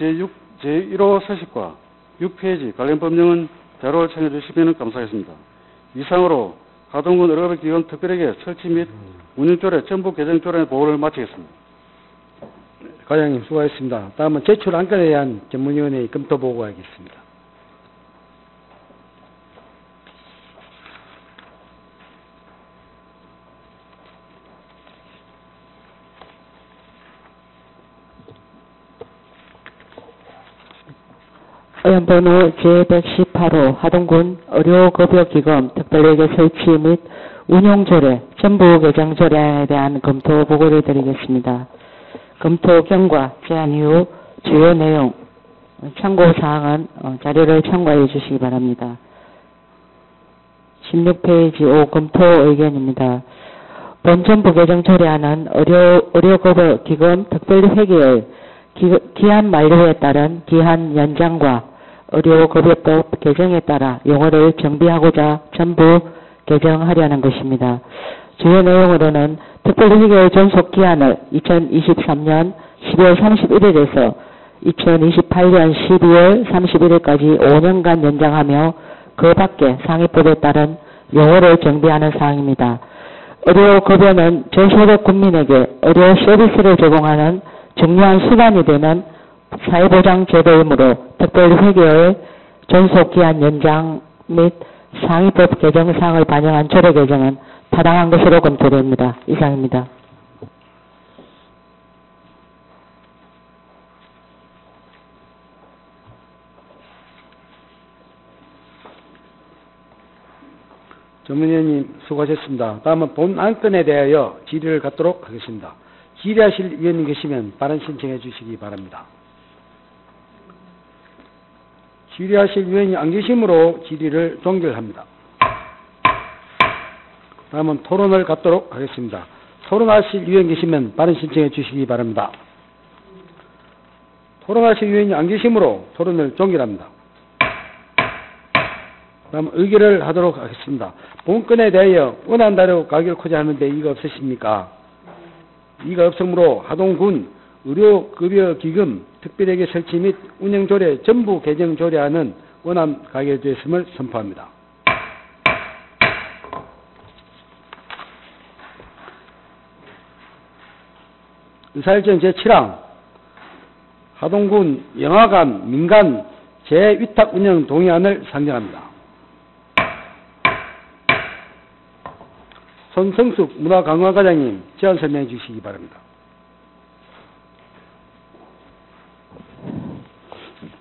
Speaker 6: 제1호 서식과 6페이지 관련 법령은 자료를 참여해 주시면 감사하겠습니다. 이상으로 하동군 의료기관 특별회계 설치 및 운영조례 전부 개정조례 보고를 마치겠습니다.
Speaker 1: 과장님 수고하셨습니다. 다음은 제출 안건에 대한 전문위원회의 검토 보고하겠습니다.
Speaker 3: 의원번호 제118호 하동군 의료급여기금 특별회계 설치 및 운용조례, 전부 개정조례에 대한 검토 보고를 드리겠습니다. 검토 경과, 제안 이후 주요 내용, 참고사항은 자료를 참고해 주시기 바랍니다. 16페이지 5 검토 의견입니다. 본 전부 개정조례안은 의료급여기금 특별회계의 기한 만료에 따른 기한 연장과 의료급여법 개정에 따라 용어를 정비하고자 전부 개정하려는 것입니다. 주요 내용으로는 특별회계의 존속기한을 2023년 12월 31일에서 2028년 12월 31일까지 5년간 연장하며 그 밖에 상위법에 따른 용어를 정비하는 사항입니다. 의료급여는 저소득 국민에게 의료 서비스를 제공하는 중요한 수단이 되는 사회보장 제도이므로 특별회계의 존속기한 연장 및 상위법 개정 사항을 반영한 조례 개정은 타당한 것으로 검토됩니다. 이상입니다.
Speaker 1: 전문위원님 수고하셨습니다. 다음은 본 안건에 대하여 질의를 갖도록 하겠습니다. 질의하실 위원님 계시면 발언 신청해 주시기 바랍니다. 질의하실 위원이 안 계시므로 질의를 종결합니다. 다음은 토론을 갖도록 하겠습니다. 토론하실 위원 계시면 발언 신청해 주시기 바랍니다. 토론하실 위원이 안 계시므로 토론을 종결합니다. 다음 의결을 하도록 하겠습니다. 본건에 대하여 원안 자료 가결코자 하는데 이가 없으십니까? 이가 없으므로 하동군 의료급여기금 특별회계 설치 및 운영조례 전부 개정조례안은 원안 가결되었음을 선포합니다. 의사일정 제7항 하동군 영화관 민간 재위탁 운영 동의안을 상정합니다. 손성숙 문화관광과장님 제안 설명해 주시기 바랍니다.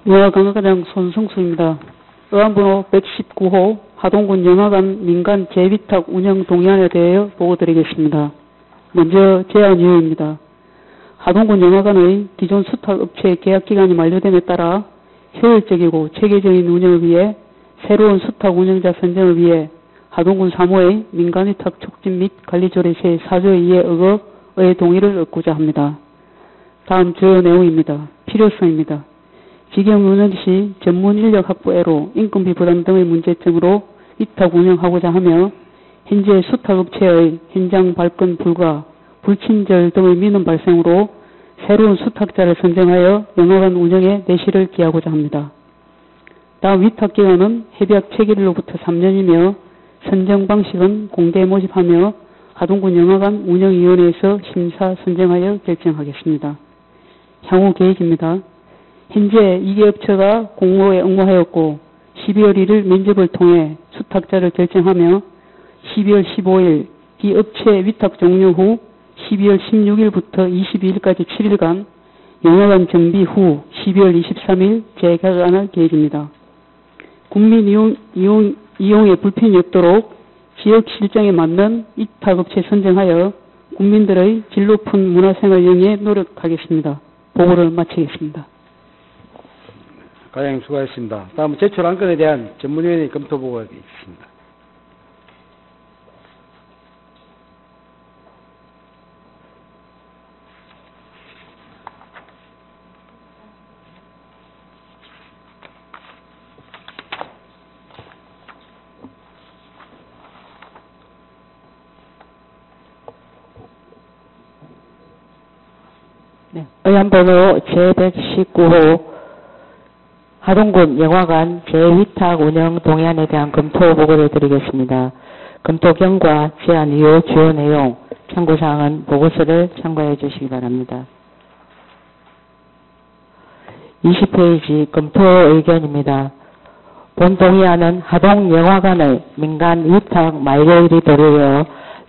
Speaker 7: 문화관광과장 손성숙입니다. 의안번호 119호 하동군 영화관 민간 재위탁 운영 동의안에 대해 보고드리겠습니다. 먼저 제안 이유입니다. 하동군 영화관의 기존 수탁업체의 계약기간이 만료됨에 따라 효율적이고 체계적인 운영을 위해 새로운 수탁 운영자 선정을 위해 하동군 3호의 민간위탁 촉진 및 관리조례 제4조 2의 의거의 동의를 얻고자 합니다. 다음 주요 내용입니다. 필요성입니다. 직영 운영 시 전문 인력 확보애로 인건비 부담 등의 문제점으로 위탁 운영하고자 하며 현재 수탁업체의 현장 발권 불가, 불친절 등의 민원 발생으로 새로운 수탁자를 선정하여 영화관 운영에 내실을 기하고자 합니다. 다음 위탁기간은 협약 체결일로부터 3년이며 선정 방식은 공개 모집하며 하동군 영화관 운영위원회에서 심사 선정하여 결정하겠습니다. 향후 계획입니다. 현재 2개 업체가 공모에 응모하였고 12월 1일 면접을 통해 수탁자를 결정하며 12월 15일 이 업체 위탁 종료 후 12월 16일부터 22일까지 7일간 영화관 정비 후 12월 23일 재개관할 계획입니다. 국민 이용에 불편이 없도록 지역 실정에 맞는 위탁업체 선정하여 국민들의 질 높은 문화생활 영위에 노력하겠습니다. 보고를 마치겠습니다.
Speaker 1: 과장님 수고하셨습니다. 다음은 제출 안건에 대한 전문위원회 검토 보고가 있습니다.
Speaker 3: 네. 의안번호 제119호 하동군 영화관 재위탁 운영 동의안에 대한 검토 보고를 드리겠습니다. 검토 경과, 제안 이후 주요 내용, 참고사항은 보고서를 참고해 주시기 바랍니다. 20페이지 검토 의견입니다. 본 동의안은 하동 영화관의 민간 위탁 만료일이 도래되어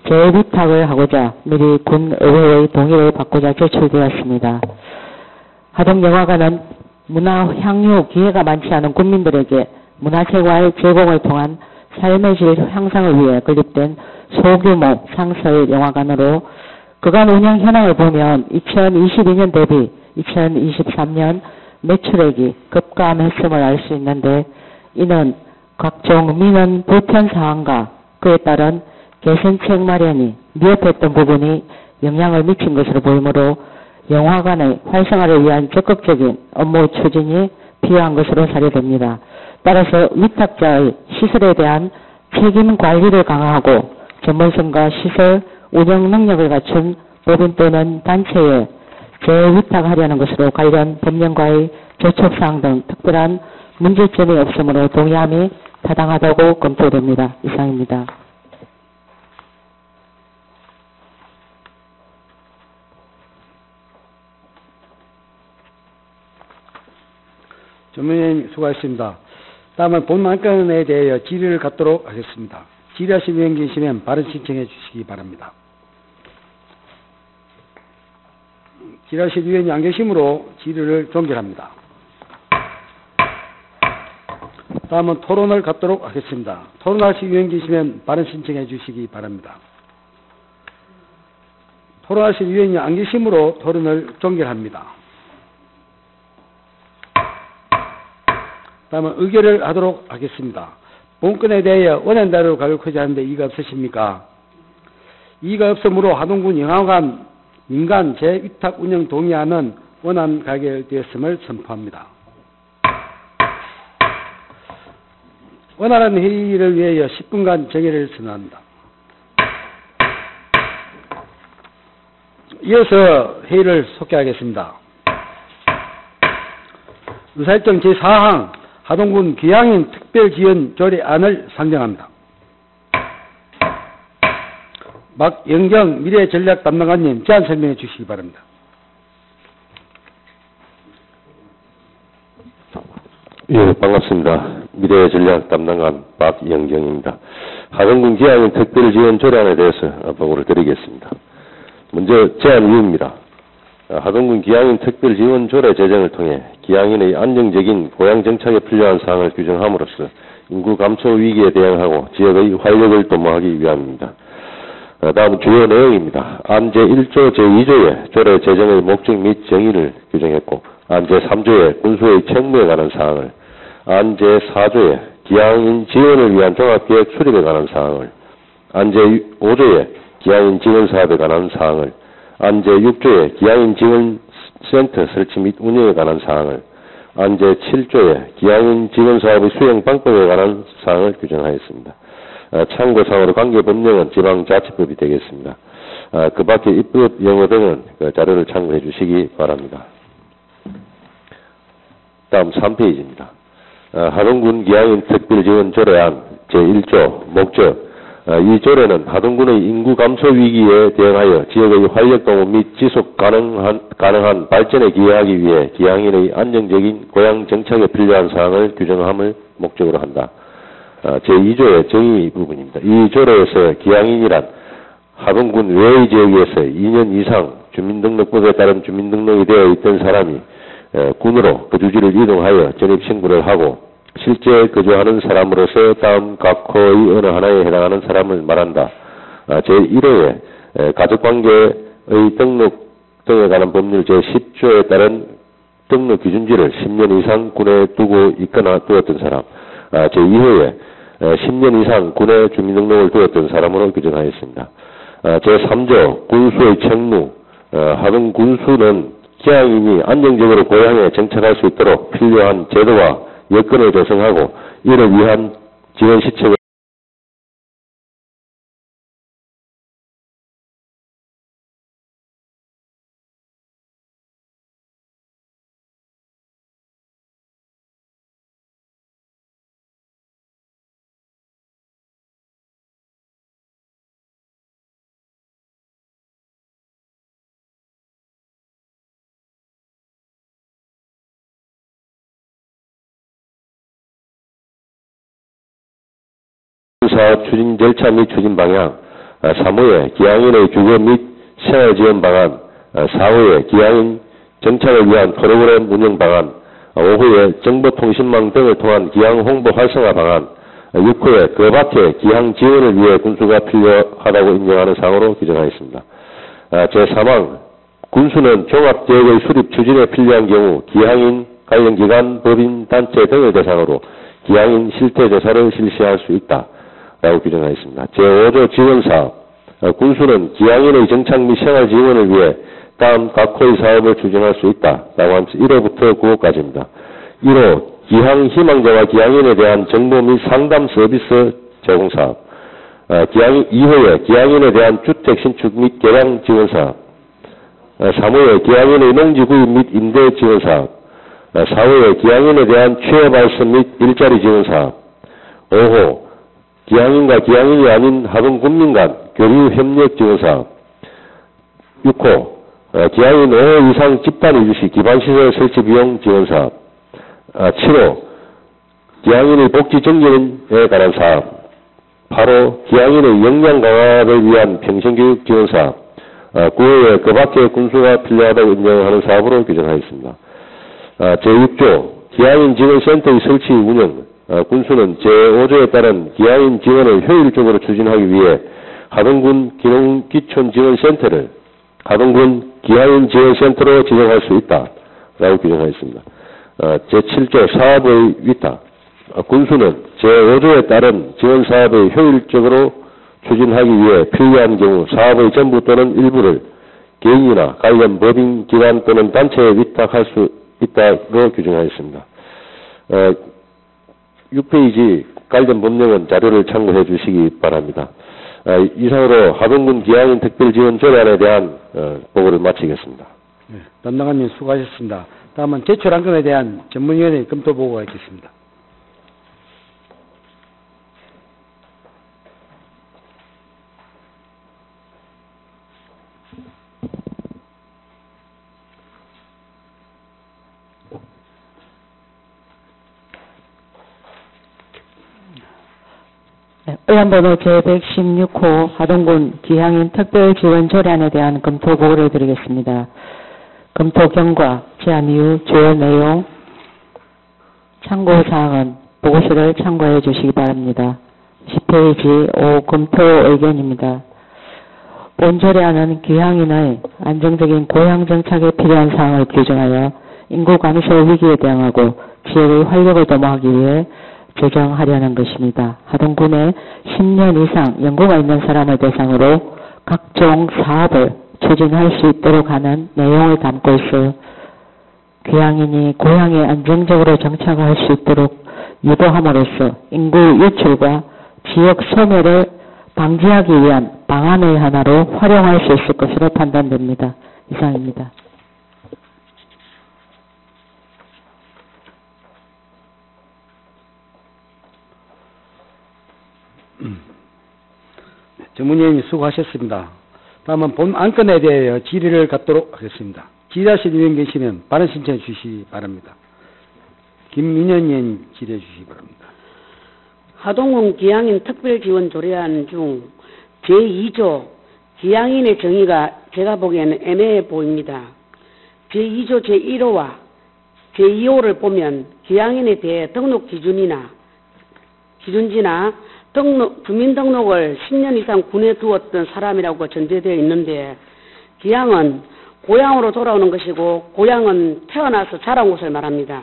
Speaker 3: 재위탁을 하고자 미리 군의회의 동의를 받고자 제출되었습니다. 하동 영화관은 문화 향유 기회가 많지 않은 국민들에게 문화생활 제공을 통한 삶의 질 향상을 위해 건립된 소규모 상설 영화관으로 그간 운영 현황을 보면 2022년 대비 2023년 매출액이 급감했음을 알 수 있는데 이는 각종 민원 불편 사항과 그에 따른 개선책 마련이 미흡했던 부분이 영향을 미친 것으로 보이므로 영화관의 활성화를 위한 적극적인 업무 추진이 필요한 것으로 사료됩니다. 따라서 위탁자의 시설에 대한 책임 관리를 강화하고 전문성과 시설 운영 능력을 갖춘 법인 또는 단체에 재위탁하려는 것으로 관련 법령과의 조촉사항 등 특별한 문제점이 없으므로 동의함이 타당하다고 검토됩니다. 이상입니다.
Speaker 1: 전문위원님 수고하셨습니다. 다음은 본 안건에 대하여 질의를 갖도록 하겠습니다. 질의하실 위원 계시면 발언 신청해 주시기 바랍니다. 질의하실 위원이 안 계시므로 질의를 종결합니다. 다음은 토론을 갖도록 하겠습니다. 토론하실 위원 계시면 발언 신청해 주시기 바랍니다. 토론하실 위원이 안 계시므로 토론을 종결합니다. 다음은 의결을 하도록 하겠습니다. 본건에 대하여 원한 자료를 가격하지 않는데 이의가 없으십니까? 이의가 없으므로 하동군 영화관 민간 재위탁 운영 동의안은 원안 가결되었음을 선포합니다. 원활한 회의를 위하여 10분간 정회를 선언합니다. 이어서 회의를 속개하겠습니다. 의사일정 제4항 하동군 기양인 특별지원 조례안을 상정합니다. 막영경 미래전략 담당관님 제안 설명해 주시기 바랍니다.
Speaker 4: 예, 반갑습니다. 미래전략 담당관 박영경입니다. 하동군 기양인 특별지원 조례안에 대해서 보고를 드리겠습니다. 먼저 제안 이유입니다. 하동군 기양인 특별지원 조례 제정을 통해 기양인의 안정적인 고향 정착에 필요한 사항을 규정함으로써 인구 감소 위기에 대응하고 지역의 활력을 도모하기 위함입니다. 다음은 주요 내용입니다. 안 제1조 제2조의 조례 제정의 목적 및 정의를 규정했고, 안 제3조의 군수의 책무에 관한 사항을, 안 제4조의 기양인 지원을 위한 종합계획 수립에 관한 사항을, 안 제5조의 기양인 지원 사업에 관한 사항을, 안 제6조의 기양인 지원 센터 설치 및 운영에 관한 사항을, 안 제7조의 기양인 지원 사업의 수행 방법에 관한 사항을 규정하였습니다. 참고사항으로 관계법령은 지방자치법이 되겠습니다. 그 밖에 입법 용어 등은 그 자료를 참고해 주시기 바랍니다. 다음 3페이지입니다. 하동군 기양인 특별지원 조례안 제1조 목적. 이 조례는 하동군의 인구 감소 위기에 대응하여 지역의 활력동원 및 지속 가능한 발전에 기여하기 위해 기양인의 안정적인 고향 정착에 필요한 사항을 규정함을 목적으로 한다. 제2조의 정의 부분입니다. 이 조례에서 기양인이란 하동군 외의 지역에서 2년 이상 주민등록법에 따른 주민등록이 되어 있던 사람이 군으로 거주지를 이동하여 전입신고를 하고 실제 거주하는 사람으로서 다음 각호의 어느 하나에 해당하는 사람을 말한다. 제1호의 가족관계의 등록 등에 관한 법률 제10조에 따른 등록 기준지를 10년 이상 군에 두고 있거나 두었던 사람. 제2호에 10년 이상 군에 주민등록을 두었던 사람으로 규정하였습니다. 제3조 군수의 책무. 하동 군수는 기양인이 안정적으로 고향에 정착할 수 있도록 필요한 제도와 여건을 조성하고 이를 위한 지원 시책을 사업 추진 절차 및 추진 방향, 3호에 기양인의 주거 및 생활 지원 방안, 4호에 기양인 정착을 위한 프로그램 운영 방안, 5호에 정보통신망 등을 통한 기양 홍보 활성화 방안, 6호에 그 밖에 기양 지원을 위해 군수가 필요하다고 인정하는 사항으로 규정하였습니다. 제3항 군수는 종합계획의 수립 추진에 필요한 경우 기양인 관련 기관, 법인, 단체 등을 대상으로 기양인 실태조사를 실시할 수 있다. 라고 규정하였습니다. 제5조 지원사업. 군수는 기양인의 정착 및 생활 지원을 위해 다음 각호의 사업을 추진할 수 있다. 라고 하면서 1호부터 9호까지입니다. 1호 기양 희망자와 기양인에 대한 정보 및 상담 서비스 제공 사업. 2호에 기양인에 대한 주택 신축 및 개량 지원 사업. 3호에 기양인의 농지 구입 및 임대 지원 사업. 4호에 기양인에 대한 취업 알선 및 일자리 지원 사업. 5호 기양인과 기양인이 아닌 하동군민 간 교류 협력 지원 사업. 6호 기양인 5호 이상 집단 이주시 기반시설 설치 비용 지원 사업. 7호 기양인의 복지 정진에 관한 사업. 8호 기양인의 역량 강화를 위한 평생교육 지원 사업. 9호에 그 밖에 군수가 필요하다고 인정하는 사업으로 규정하였습니다. 제6조 기양인 지원센터의 설치 운영. 군수는 제5조에 따른 기양인 지원을 효율적으로 추진하기 위해 하동군 기농기촌지원센터를 하동군 기양인 지원센터로 지정할 수 있다. 라고 규정하였습니다. 제7조 사업의 위탁. 군수는 제5조에 따른 지원사업을 효율적으로 추진하기 위해 필요한 경우 사업의 전부 또는 일부를 개인이나 관련 법인, 기관 또는 단체에 위탁할 수 있다고 규정하였습니다. 6페이지 관련 법령은 자료를 참고해 주시기 바랍니다. 이상으로 하동군 기양인 특별지원 조례안에 대한 보고를 마치겠습니다.
Speaker 1: 네, 담당관님 수고하셨습니다. 다음은 제출안건에 대한 전문위원회 검토 보고가 있겠습니다.
Speaker 3: 의안번호 제116호 하동군 기양인 특별지원 조례안에 대한 검토 보고를 드리겠습니다. 검토 경과, 제안 이유, 주요 내용, 참고사항은 보고서를 참고해 주시기 바랍니다. 10페이지 5 검토 의견입니다. 본조례안은 기양인의 안정적인 고향 정착에 필요한 사항을 규정하여 인구 감소 위기에 대응하고 지역의 활력을 도모하기 위해 제정하려는 것입니다. 하동군에 10년 이상 연구가 있는 사람을 대상으로 각종 사업을 추진할 수 있도록 하는 내용을 담고 있어 귀향인이 고향에 안정적으로 정착할 수 있도록 유도함으로써 인구 유출과 지역 소멸을 방지하기 위한 방안의 하나로 활용할 수 있을 것으로 판단됩니다. 이상입니다.
Speaker 1: 전문위원님 수고하셨습니다. 다음은 본 안건에 대하여 질의를 갖도록 하겠습니다. 질의하실 의원 계시면 발언 신청해 주시기 바랍니다. 김민현 의원 질의해 주시기 바랍니다.
Speaker 2: 하동군 기양인 특별지원조례안 중 제2조 기양인의 정의가 제가 보기에는 애매해 보입니다. 제2조 제1호와 제2호를 보면 기양인에 대해 등록 기준지나 주민등록을 10년 이상 군에 두었던 사람이라고 전제되어 있는데 기양은 고향으로 돌아오는 것이고 고향은 태어나서 자란 곳을 말합니다.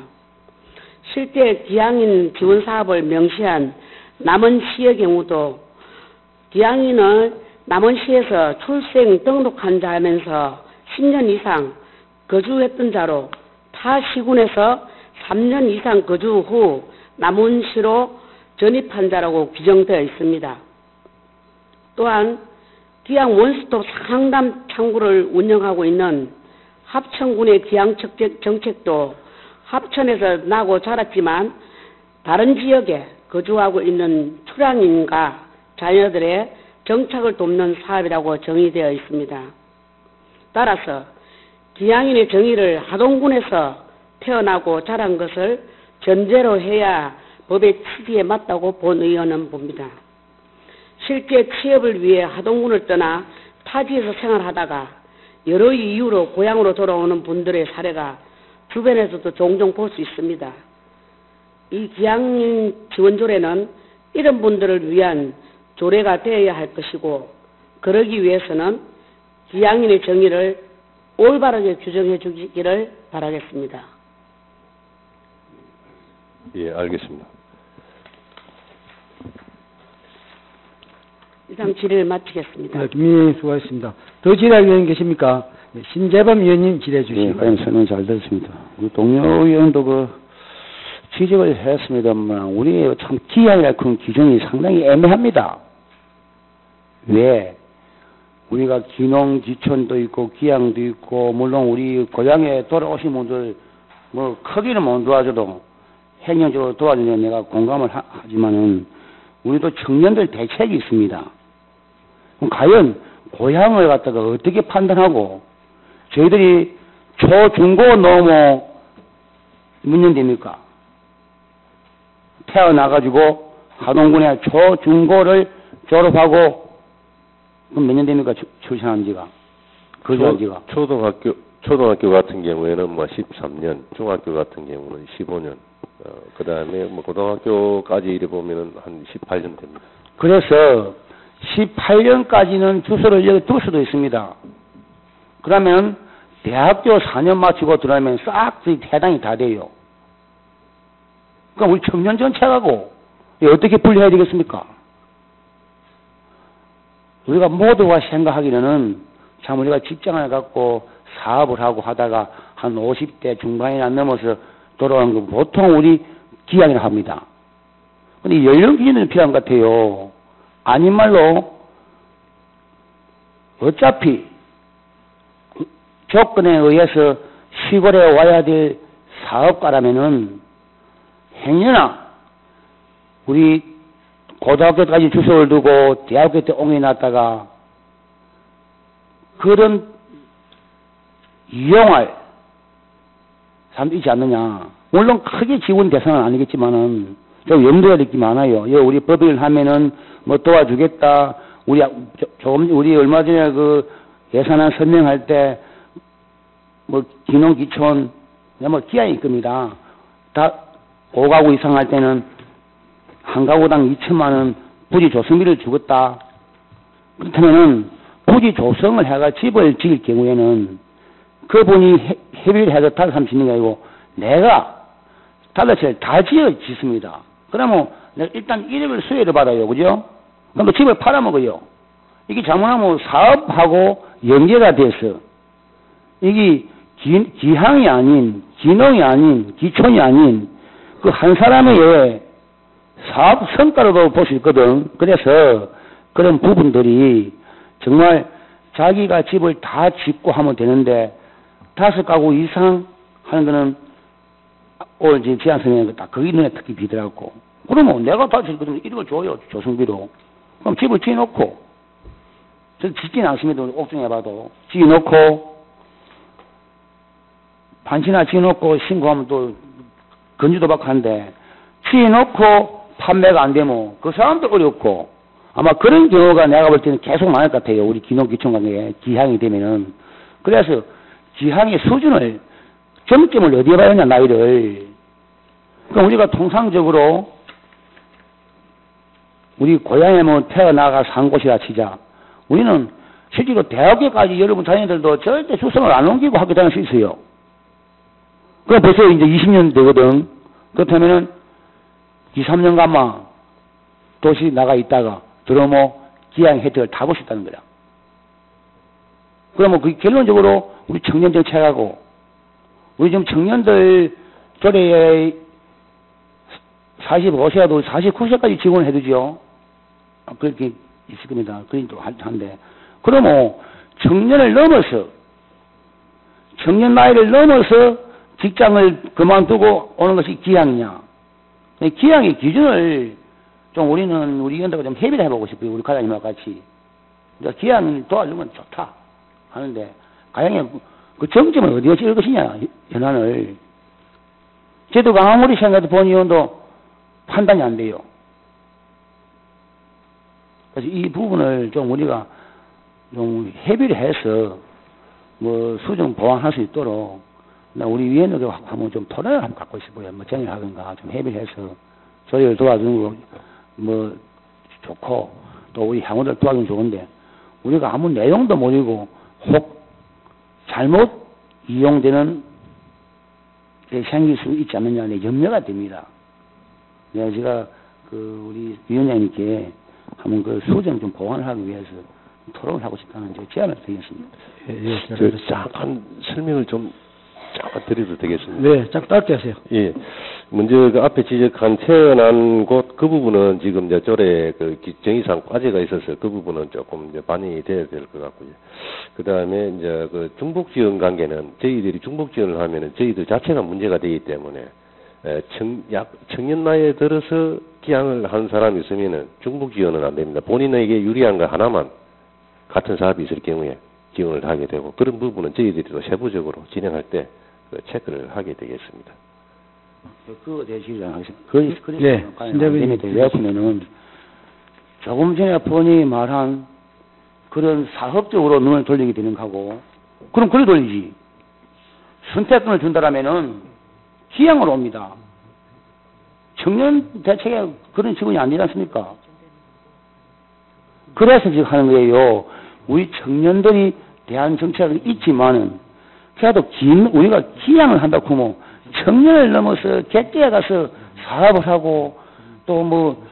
Speaker 2: 실제 기양인 지원 사업을 명시한 남원시의 경우도 기양인을 남원시에서 출생 등록한 자면서 10년 이상 거주했던 자로 타 시군에서 3년 이상 거주 후 남원시로 전입한 자라고 규정되어 있습니다. 또한 기양 원스톱 상담 창구를 운영하고 있는 합천군의 기양 정책도 합천에서 나고 자랐지만 다른 지역에 거주하고 있는 출향인과 자녀들의 정착을 돕는 사업이라고 정의되어 있습니다. 따라서 기양인의 정의를 하동군에서 태어나고 자란 것을 전제로 해야 법의 취지에 맞다고 본 의원은 봅니다. 실제 취업을 위해 하동군을 떠나 타지에서 생활하다가 여러 이유로 고향으로 돌아오는 분들의 사례가 주변에서도 종종 볼 수 있습니다. 이 기양인 지원조례는 이런 분들을 위한 조례가 되어야 할 것이고 그러기 위해서는 기양인의 정의를 올바르게 규정해 주기를 바라겠습니다.
Speaker 4: 예, 알겠습니다.
Speaker 2: 이상 질의를 마치겠습니다.
Speaker 1: 네, 김민희 수고하셨습니다. 더 질의할 의원 계십니까? 네, 신재범 의원님 질의해 주시기
Speaker 8: 네,
Speaker 1: 바랍니다.
Speaker 8: 설명 잘 들었습니다. 우리 동료 의원도 취직을 했습니다만 우리 참 기양이라 큰 기준이 상당히 애매합니다. 왜? 우리가 기농, 지천도 있고 기양도 있고 물론 우리 고향에 돌아오신 분들 뭐 크기는 못 도와줘도 행정적으로 도와주면 내가 공감을 하지만은 우리도 청년들 대책이 있습니다. 그럼 과연 고향을 갖다가 어떻게 판단하고 저희들이 초중고 넘어 몇 년 됩니까? 태어나가지고 하동군에 초중고를 졸업하고 그럼 몇 년 됩니까? 출생한 지가 거주한 지가
Speaker 4: 초등학교 같은 경우에는 뭐 13년, 중학교 같은 경우는 15년, 그 다음에 뭐 고등학교까지 이래 보면은 한 18년 됩니다.
Speaker 8: 그래서 18년까지는 주소를 여기 둘 수도 있습니다. 그러면 대학교 4년 마치고 들어가면 싹 해당이 다 돼요. 그러니까 우리 청년 전체하고 어떻게 분리해야 되겠습니까? 우리가 모두가 생각하기로는 참 우리가 직장을 갖고 사업을 하고 하다가 한 50대 중반이나 넘어서 돌아오는 거 보통 우리 기양이라 합니다. 근데 연령 기준이 필요한 것 같아요. 아닌 말로 어차피 조건에 의해서 시골에 와야 될 사업가라면은 행여나 우리 고등학교까지 주소를 두고 대학교 때 옹이 났다가 그런 이용할 사람도 있지 않느냐. 물론 크게 지원 대상은 아니겠지만은 좀 염두에 넣기 많아요. 우리 법인을 하면은 뭐 도와주겠다. 우리 얼마 전에 그 예산안 설명할 때 뭐 기농 기촌 뭐 기한이 있습니다. 다 5가구 이상 할 때는 한 가구당 2천만 원 부지 조성비를 주겠다. 그렇다면은 굳이 조성을 해가 집을 지을 경우에는 그분이 협의를 해서 다른 사람 짓는 게 아니고 내가 다른 채를 다 짓습니다. 그러면 내가 일단 1억을 수혜를 받아요. 그죠? 그럼 또 집을 팔아먹어요. 이게 잘못하면 사업하고 연계가 돼서 이게 기항이 아닌, 기농이 아닌, 기촌이 아닌 그 한 사람의 사업 성과로도 볼 수 있거든. 그래서 그런 부분들이 정말 자기가 집을 다 짓고 하면 되는데 5가구 이상 하는 거는 오늘 지금 제안서는 딱 그게 눈에 특히 비더라고. 그러면 내가 다 짓거든. 1억을 줘요. 조성비로. 그럼 집을 지어놓고 저 짓지는 않습니다. 옥중해봐도 지어놓고 반지나 지어놓고 신고하면 또 건주도 받고 한데 지어놓고 판매가 안 되면 그 사람도 어렵고 아마 그런 경우가 내가 볼 때는 계속 많을 것 같아요. 우리 기농기촌 관계에 기항이 되면은. 그래서 기항의 수준을 점점을 어디에 봐야 하냐 나이를. 그럼 우리가 통상적으로 우리 고향에 뭐 태어나가 산 곳이라 치자. 우리는 실제로 대학교까지 여러분 자녀들도 절대 수성을 안 옮기고 학교 다닐 수 있어요. 그럼 벌써 이제 20년 되거든. 그렇다면은 2, 3년간만 도시 나가 있다가 들어오면 기왕 혜택을 다 볼 수 있다는 거야. 그러면 그 결론적으로 우리 청년 정책하고 우리 지금 청년들 조례에 45세라도 49세까지 지원을 해주죠. 그렇게 있을 겁니다. 그러니까 또 한데. 그러면 청년을 넘어서 청년 나이를 넘어서 직장을 그만두고 오는 것이 기항이냐. 기항의 기준을 좀 우리는 우리 의원들과 좀 협의를 해보고 싶어요. 우리 과장님과 같이. 기항을 도와주면 좋다 하는데 과연 그 정점을 어디에 찍을 것이냐 현안을. 제도가 아무리 생각해도 본 의원도 판단이 안 돼요. 그래서 이 부분을 좀 우리가 좀 협의를 해서 뭐 수정 보완할 수 있도록 우리 위원회도 한번 좀 토론을 한번 갖고 싶어요. 뭐 정의를 하든가 좀 협의를 해서 저희를 도와주는 거 뭐 좋고 또 우리 향후들 도와주면 좋은데 우리가 아무 내용도 모르고 혹 잘못 이용되는 게 생길 수 있지 않느냐 내 염려가 됩니다. 제가 그 우리 위원장님께 한번 그 수정 좀 보완을 하기 위해서 토론을 하고 싶다는 제안을 드리겠습니다.
Speaker 4: 예, 잠깐 설명을 좀 잠깐 드려도 되겠습니다.
Speaker 1: 네, 짝 짧게 하세요.
Speaker 4: 예. 먼저 그 앞에 지적한 태어난 곳 그 부분은 지금 이제 조례 그 정의상 과제가 있어서 그 부분은 조금 이제 반영이 돼야 될 것 같고요. 그 다음에 이제 그 중복 지원 관계는 저희들이 중복 지원을 하면은 저희들 자체가 문제가 되기 때문에 청년 나이에 들어서 기항을 한 사람이 있으면은 중복 지원은 안 됩니다. 본인에게 유리한 거 하나만 같은 사업이 있을 경우에 지원을 하게 되고 그런 부분은 저희들이 또 세부적으로 진행할 때 체크를 하게 되겠습니다.
Speaker 8: 그거 대시를 하겠습니다.
Speaker 1: 네.
Speaker 8: 왜 보면은 조금 전에 본인이 말한 그런 사업적으로 눈을 돌리게 되는 거고 그럼 그래 돌리지. 선택권을 준다라면은 기양으로 옵니다. 청년 대책에 그런 지원이 안 되지 않습니까? 그래서 지금 하는 거예요. 우리 청년들이 대한 정책이 있지만은 그래도 우리가 기양을 한다고 하면 청년을 넘어서 객지에 가서 사업을 하고 또 뭐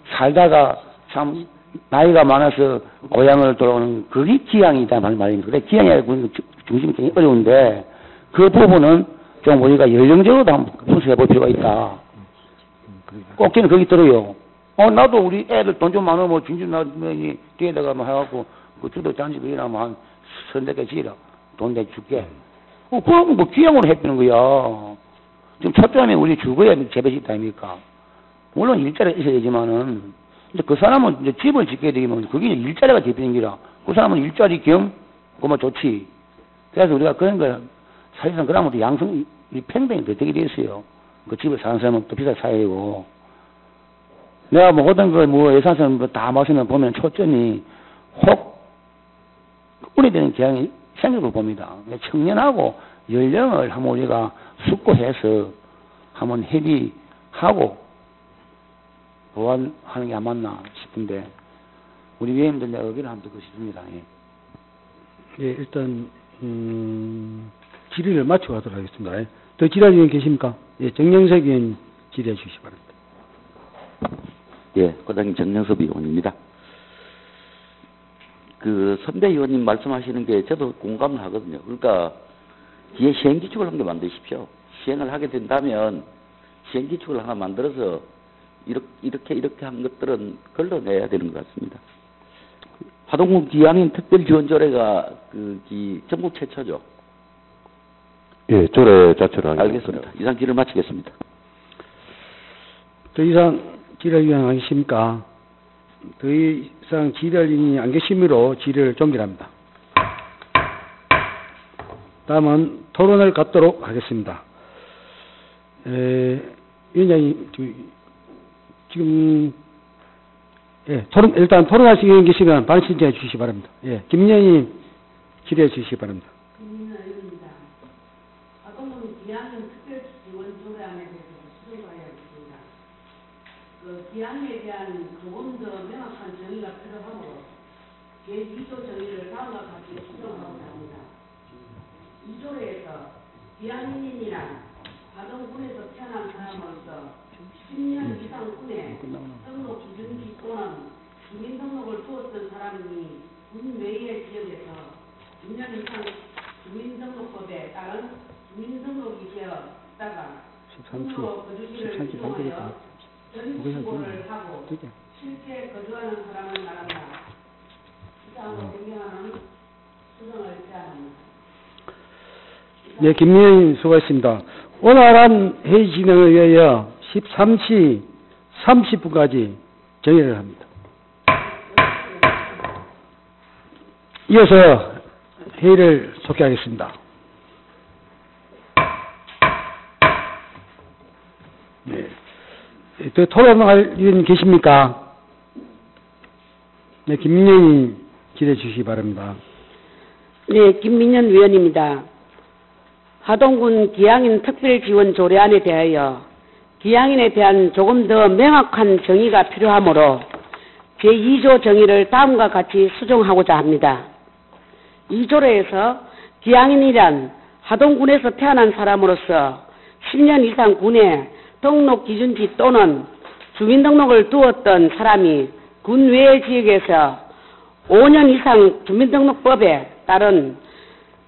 Speaker 8: 살다가 참 나이가 많아서 고향을 돌아오는 그게 기양이다 말입니다. 그래 기양이 중심이 굉장히 어려운데 그 부분은 좀 우리가 연령적으로도 한번 분석해 볼 필요가 있다. 꼭지는 거기 들어요. 나도 우리 애들 돈 좀 많으면 뭐 진주 나면이 뒤에다가 뭐 해갖고 그 주도 잔치 일하면 한 30개 지라 돈 내줄게. 그럼 뭐 기양으로 해주는 거야. 지금 첫째는 우리 주거에 재배식 아닙니까? 물론 일자리가 있어야 되지만은 근데 그 사람은 이제 집을 짓게 되면 그게 일자리가 대표인 기라. 그 사람은 일자리 겸 그만 좋지. 그래서 우리가 그런 거 사실상 그러면 또 양성 평등이 더 되게 돼 있어요. 그 집을 사는 사람은 또 비싼 사회고. 내가 뭐 어떤 거 뭐 예산선 뭐 다 마시면 보면 초점이 혹 우리되는 경향이 생길 걸 봅니다. 청년하고 연령을 한번 우리가 숙고해서 한번 협의하고 보완하는 게 안 맞나 싶은데 우리 위원님들 내가 의견을 한번 듣고 싶습니다. 예.
Speaker 1: 예, 일단 질의를 마치고 하도록 하겠습니다. 예. 더 질의할 의원 계십니까? 예, 정영석 의원 질의해 주시기 바랍니다.
Speaker 9: 예, 과장님 정영섭 의원입니다. 그 선배 의원님 말씀하시는 게 저도 공감을 하거든요. 그러니까 뒤에 시행규칙을 한 개 만드십시오. 시행을 하게 된다면 시행규칙을 하나 만들어서 이렇게 한 것들은 걸러내야 되는 것 같습니다. 하동군 기양인 특별지원조례가 전국 최초죠.
Speaker 4: 예, 조례 자체로 하겠습니다.
Speaker 9: 알겠습니다. 이상 질의를 마치겠습니다.
Speaker 1: 더 이상 질의할 의원 안 계십니까? 더 이상 질의할 의원이 안 계시므로 질의를 종결합니다. 다음은 토론을 갖도록 하겠습니다. 위원장님, 지금, 예, 일단 토론하실 의원 계시면 발언 신청해 주시기 바랍니다. 예, 김영희 질의해 주시기 바랍니다.
Speaker 2: 김민아 의원입니다. 하동군 기양인 특별지원조례안에 대해서 수정하였습니다. 기양에 대한 조금 더 명확한 정의가 필요하므로 제2조 정의를 다음과 같이 수정하고자 합니다. 이 조례에서 기양인이란 하동군에서 태어난 사람으로서 10년 이상 군에 등록 기준지 또는 주민등록을 두었던 사람이 군 외의 지역에서 10년 이상 주민등록법에 따른 주민등록이 되었다가 군으로 거주지를 이동하여 전입신고를 하고 실제 거주하는 사람을 말한다. 이상으로 변경하는 수정을 제안합니다.
Speaker 1: 네, 김민희 수고하셨습니다. 원활한 회의 진행을 위하여 13시 30분까지 정의를 합니다. 이어서 회의를 속개하겠습니다. 네. 또 토론할 의원 계십니까? 네, 김민희 질의해 주시기 바랍니다.
Speaker 2: 네, 김민현 위원입니다. 하동군 기양인 특별지원조례안에 대하여 기양인에 대한 조금 더 명확한 정의가 필요하므로 제2조 정의를 다음과 같이 수정하고자 합니다. 이 조례에서 기양인이란 하동군에서 태어난 사람으로서 10년 이상 군에 등록 기준지 또는 주민등록을 두었던 사람이 군 외의 지역에서 5년 이상 주민등록법에 따른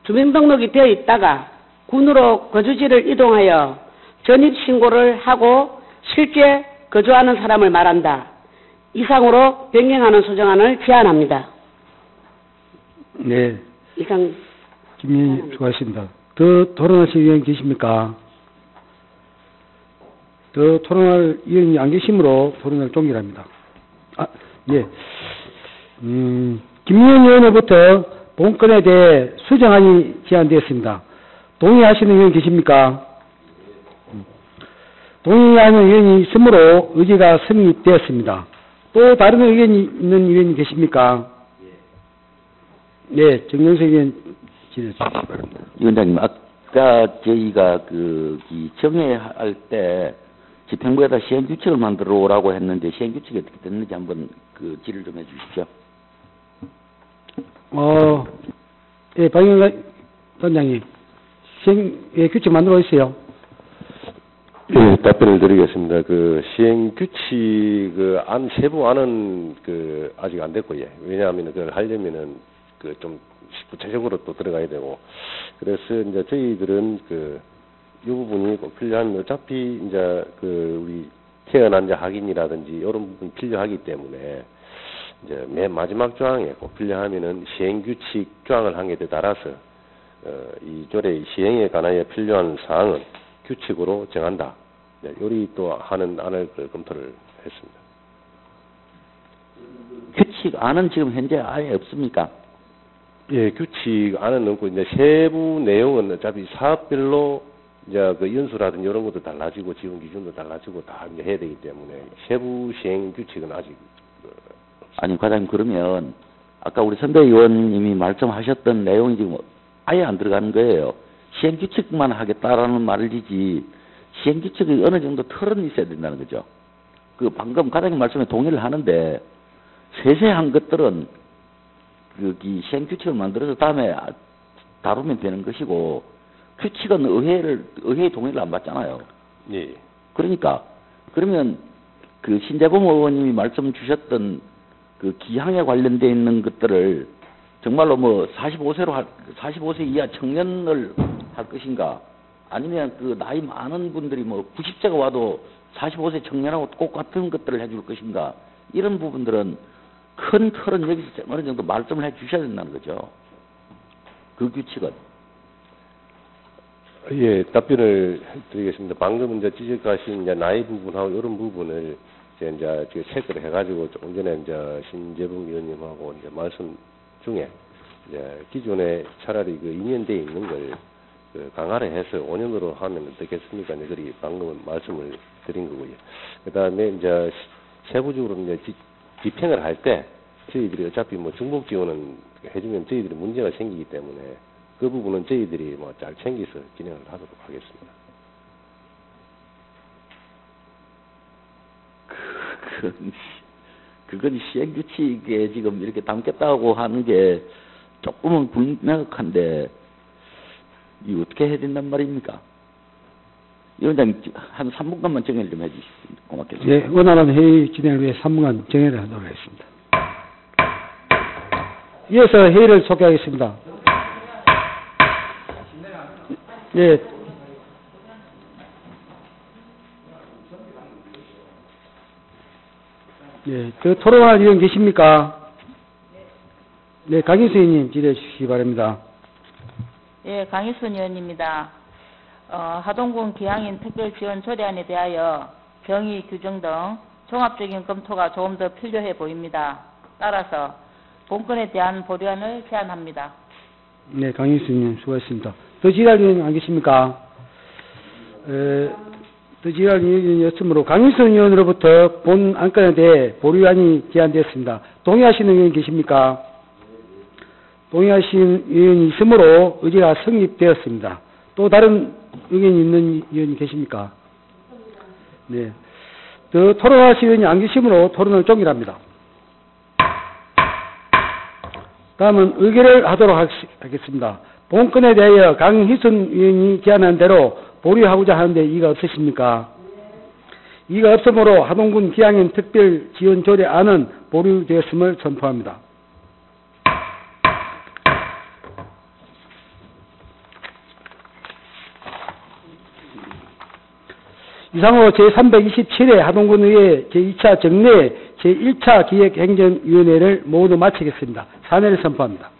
Speaker 2: 주민등록이 되어 있다가 군으로 거주지를 이동하여 전입신고를 하고 실제 거주하는 사람을 말한다. 이상으로 변경하는 수정안을 제안합니다.
Speaker 1: 네.
Speaker 2: 이상.
Speaker 1: 김민희 수고하셨습니다. 더 토론하실 의원 계십니까? 더 토론할 의원이 안 계시므로 토론을 종결합니다. 예. 김민희 의원으로부터 본건에 대해 수정안이 제안되었습니다. 동의하시는 의원 계십니까? 동의하는 의원이 있으므로 의제가 성립되었습니다. 또 다른 의견이 있는 의원이 계십니까? 네, 정영석 의원 질의해 주시기 바랍니다.
Speaker 9: 위원장님, 아까 저희가 정회할 때 집행부에다 시행규칙을 만들어 오라고 했는데 시행규칙이 어떻게 됐는지 한번 질의를 좀 해주십시오.
Speaker 1: 예, 박영관 단장님, 규칙 만들어 있어요.
Speaker 4: 예, 답변을 드리겠습니다. 시행규칙, 세부안은 아직 안 됐고요. 왜냐하면 그걸 하려면은, 좀 구체적으로 또 들어가야 되고. 그래서 이제 저희들은 이 부분이 꼭 필요하면 어차피 이제 우리 태어난 자 확인이라든지 이런 부분이 필요하기 때문에 이제 맨 마지막 조항에 꼭 필요하면은 시행규칙 조항을 한 게 따라서 이 조례 시행에 관하여 필요한 사항은 규칙으로 정한다. 네, 요리 또 하는 안을 검토를 했습니다.
Speaker 9: 규칙안은 지금 현재 아예 없습니까?
Speaker 4: 예, 규칙안은 없고 이제 세부 내용은 어차피 사업별로 이제 연수라든지 이런 것도 달라지고 지원 기준도 달라지고 다 이제 해야 되기 때문에 세부 시행 규칙은 아직
Speaker 9: 아니, 과장님, 그러면 아까 우리 선배 의원님이 말씀하셨던 내용이 지금 아예 안 들어가는 거예요. 시행규칙만 하겠다라는 말이지 시행규칙이 어느 정도 틀은 있어야 된다는 거죠. 방금 과장님 말씀에 동의를 하는데 세세한 것들은 이 시행 규칙을 만들어서 다음에 다루면 되는 것이고 규칙은 의회의 동의를 안 받잖아요.
Speaker 4: 예.
Speaker 9: 그러니까 그러면 그 신재범 의원님이 말씀 주셨던 그 기항에 관련돼 있는 것들을 정말로 뭐 45세 이하 청년을 할 것인가 아니면 그 나이 많은 분들이 뭐 90세가 와도 45세 청년하고 똑같은 것들을 해줄 것인가 이런 부분들은 큰 틀은 여기서 어느 정도 말씀을 해 주셔야 된다는 거죠. 그 규칙은.
Speaker 4: 예, 답변을 드리겠습니다. 방금 이제 지적하신 이제 나이 부분하고 이런 부분을 이제 체크를 해가지고 조금 전에 이제 신재봉 의원님하고 이제 말씀 중에 이제 기존에 차라리 그 2년대에 있는 걸 그 강화를 해서 5년으로 하면 어떻겠습니까? 이제 그리 방금 말씀을 드린 거고요. 그 다음에 이제 세부적으로 이제 집행을 할 때 저희들이 어차피 뭐 중복 지원은 해주면 저희들이 문제가 생기기 때문에 그 부분은 저희들이 뭐 잘 챙겨서 진행을 하도록 하겠습니다.
Speaker 9: 그건 시행규칙에 지금 이렇게 담겠다고 하는 게 조금은 불명확한데 이거 어떻게 해야 된단 말입니까? 위원장님 한 3분간만 정리를 좀 해주시면 고맙겠습니다.
Speaker 1: 네, 원활한 회의 진행을 위해 3분간 정리를 하도록 하겠습니다. 이어서 회의를 소개하겠습니다. 네. 네, 그 토론할 의원 계십니까? 네, 강희수 의원님 질의해 주시기 바랍니다.
Speaker 10: 예, 강희순 의원입니다. 하동군 기양인 특별지원 조례안에 대하여 경위 규정 등 종합적인 검토가 조금 더 필요해 보입니다. 따라서 본건에 대한 보류안을 제안합니다.
Speaker 1: 네, 강희수 의원님 수고하셨습니다. 더 질의할 의원 안 계십니까? 더 질의할 의원이었으므로 강희순 의원으로부터 본 안건에 대해 보류안이 제안되었습니다. 동의하시는 의원 계십니까? 동의하신 의원이 있으므로 의제가 성립되었습니다. 또 다른 의견이 있는 의원이 계십니까? 네. 더 토론하실 의원이 안 계시므로 토론을 종결합니다. 다음은 의결을 하도록 하겠습니다. 본건에 대하여 강희순 의원이 제안한 대로 보류하고자 하는데 이의가 없으십니까? 이의가 없으므로 하동군 기양인 특별지원조례안은 보류되었음을 선포합니다. 이상으로 제327회 하동군의회 제2차 정례 제1차 기획행정위원회를 모두 마치겠습니다. 사내를 선포합니다.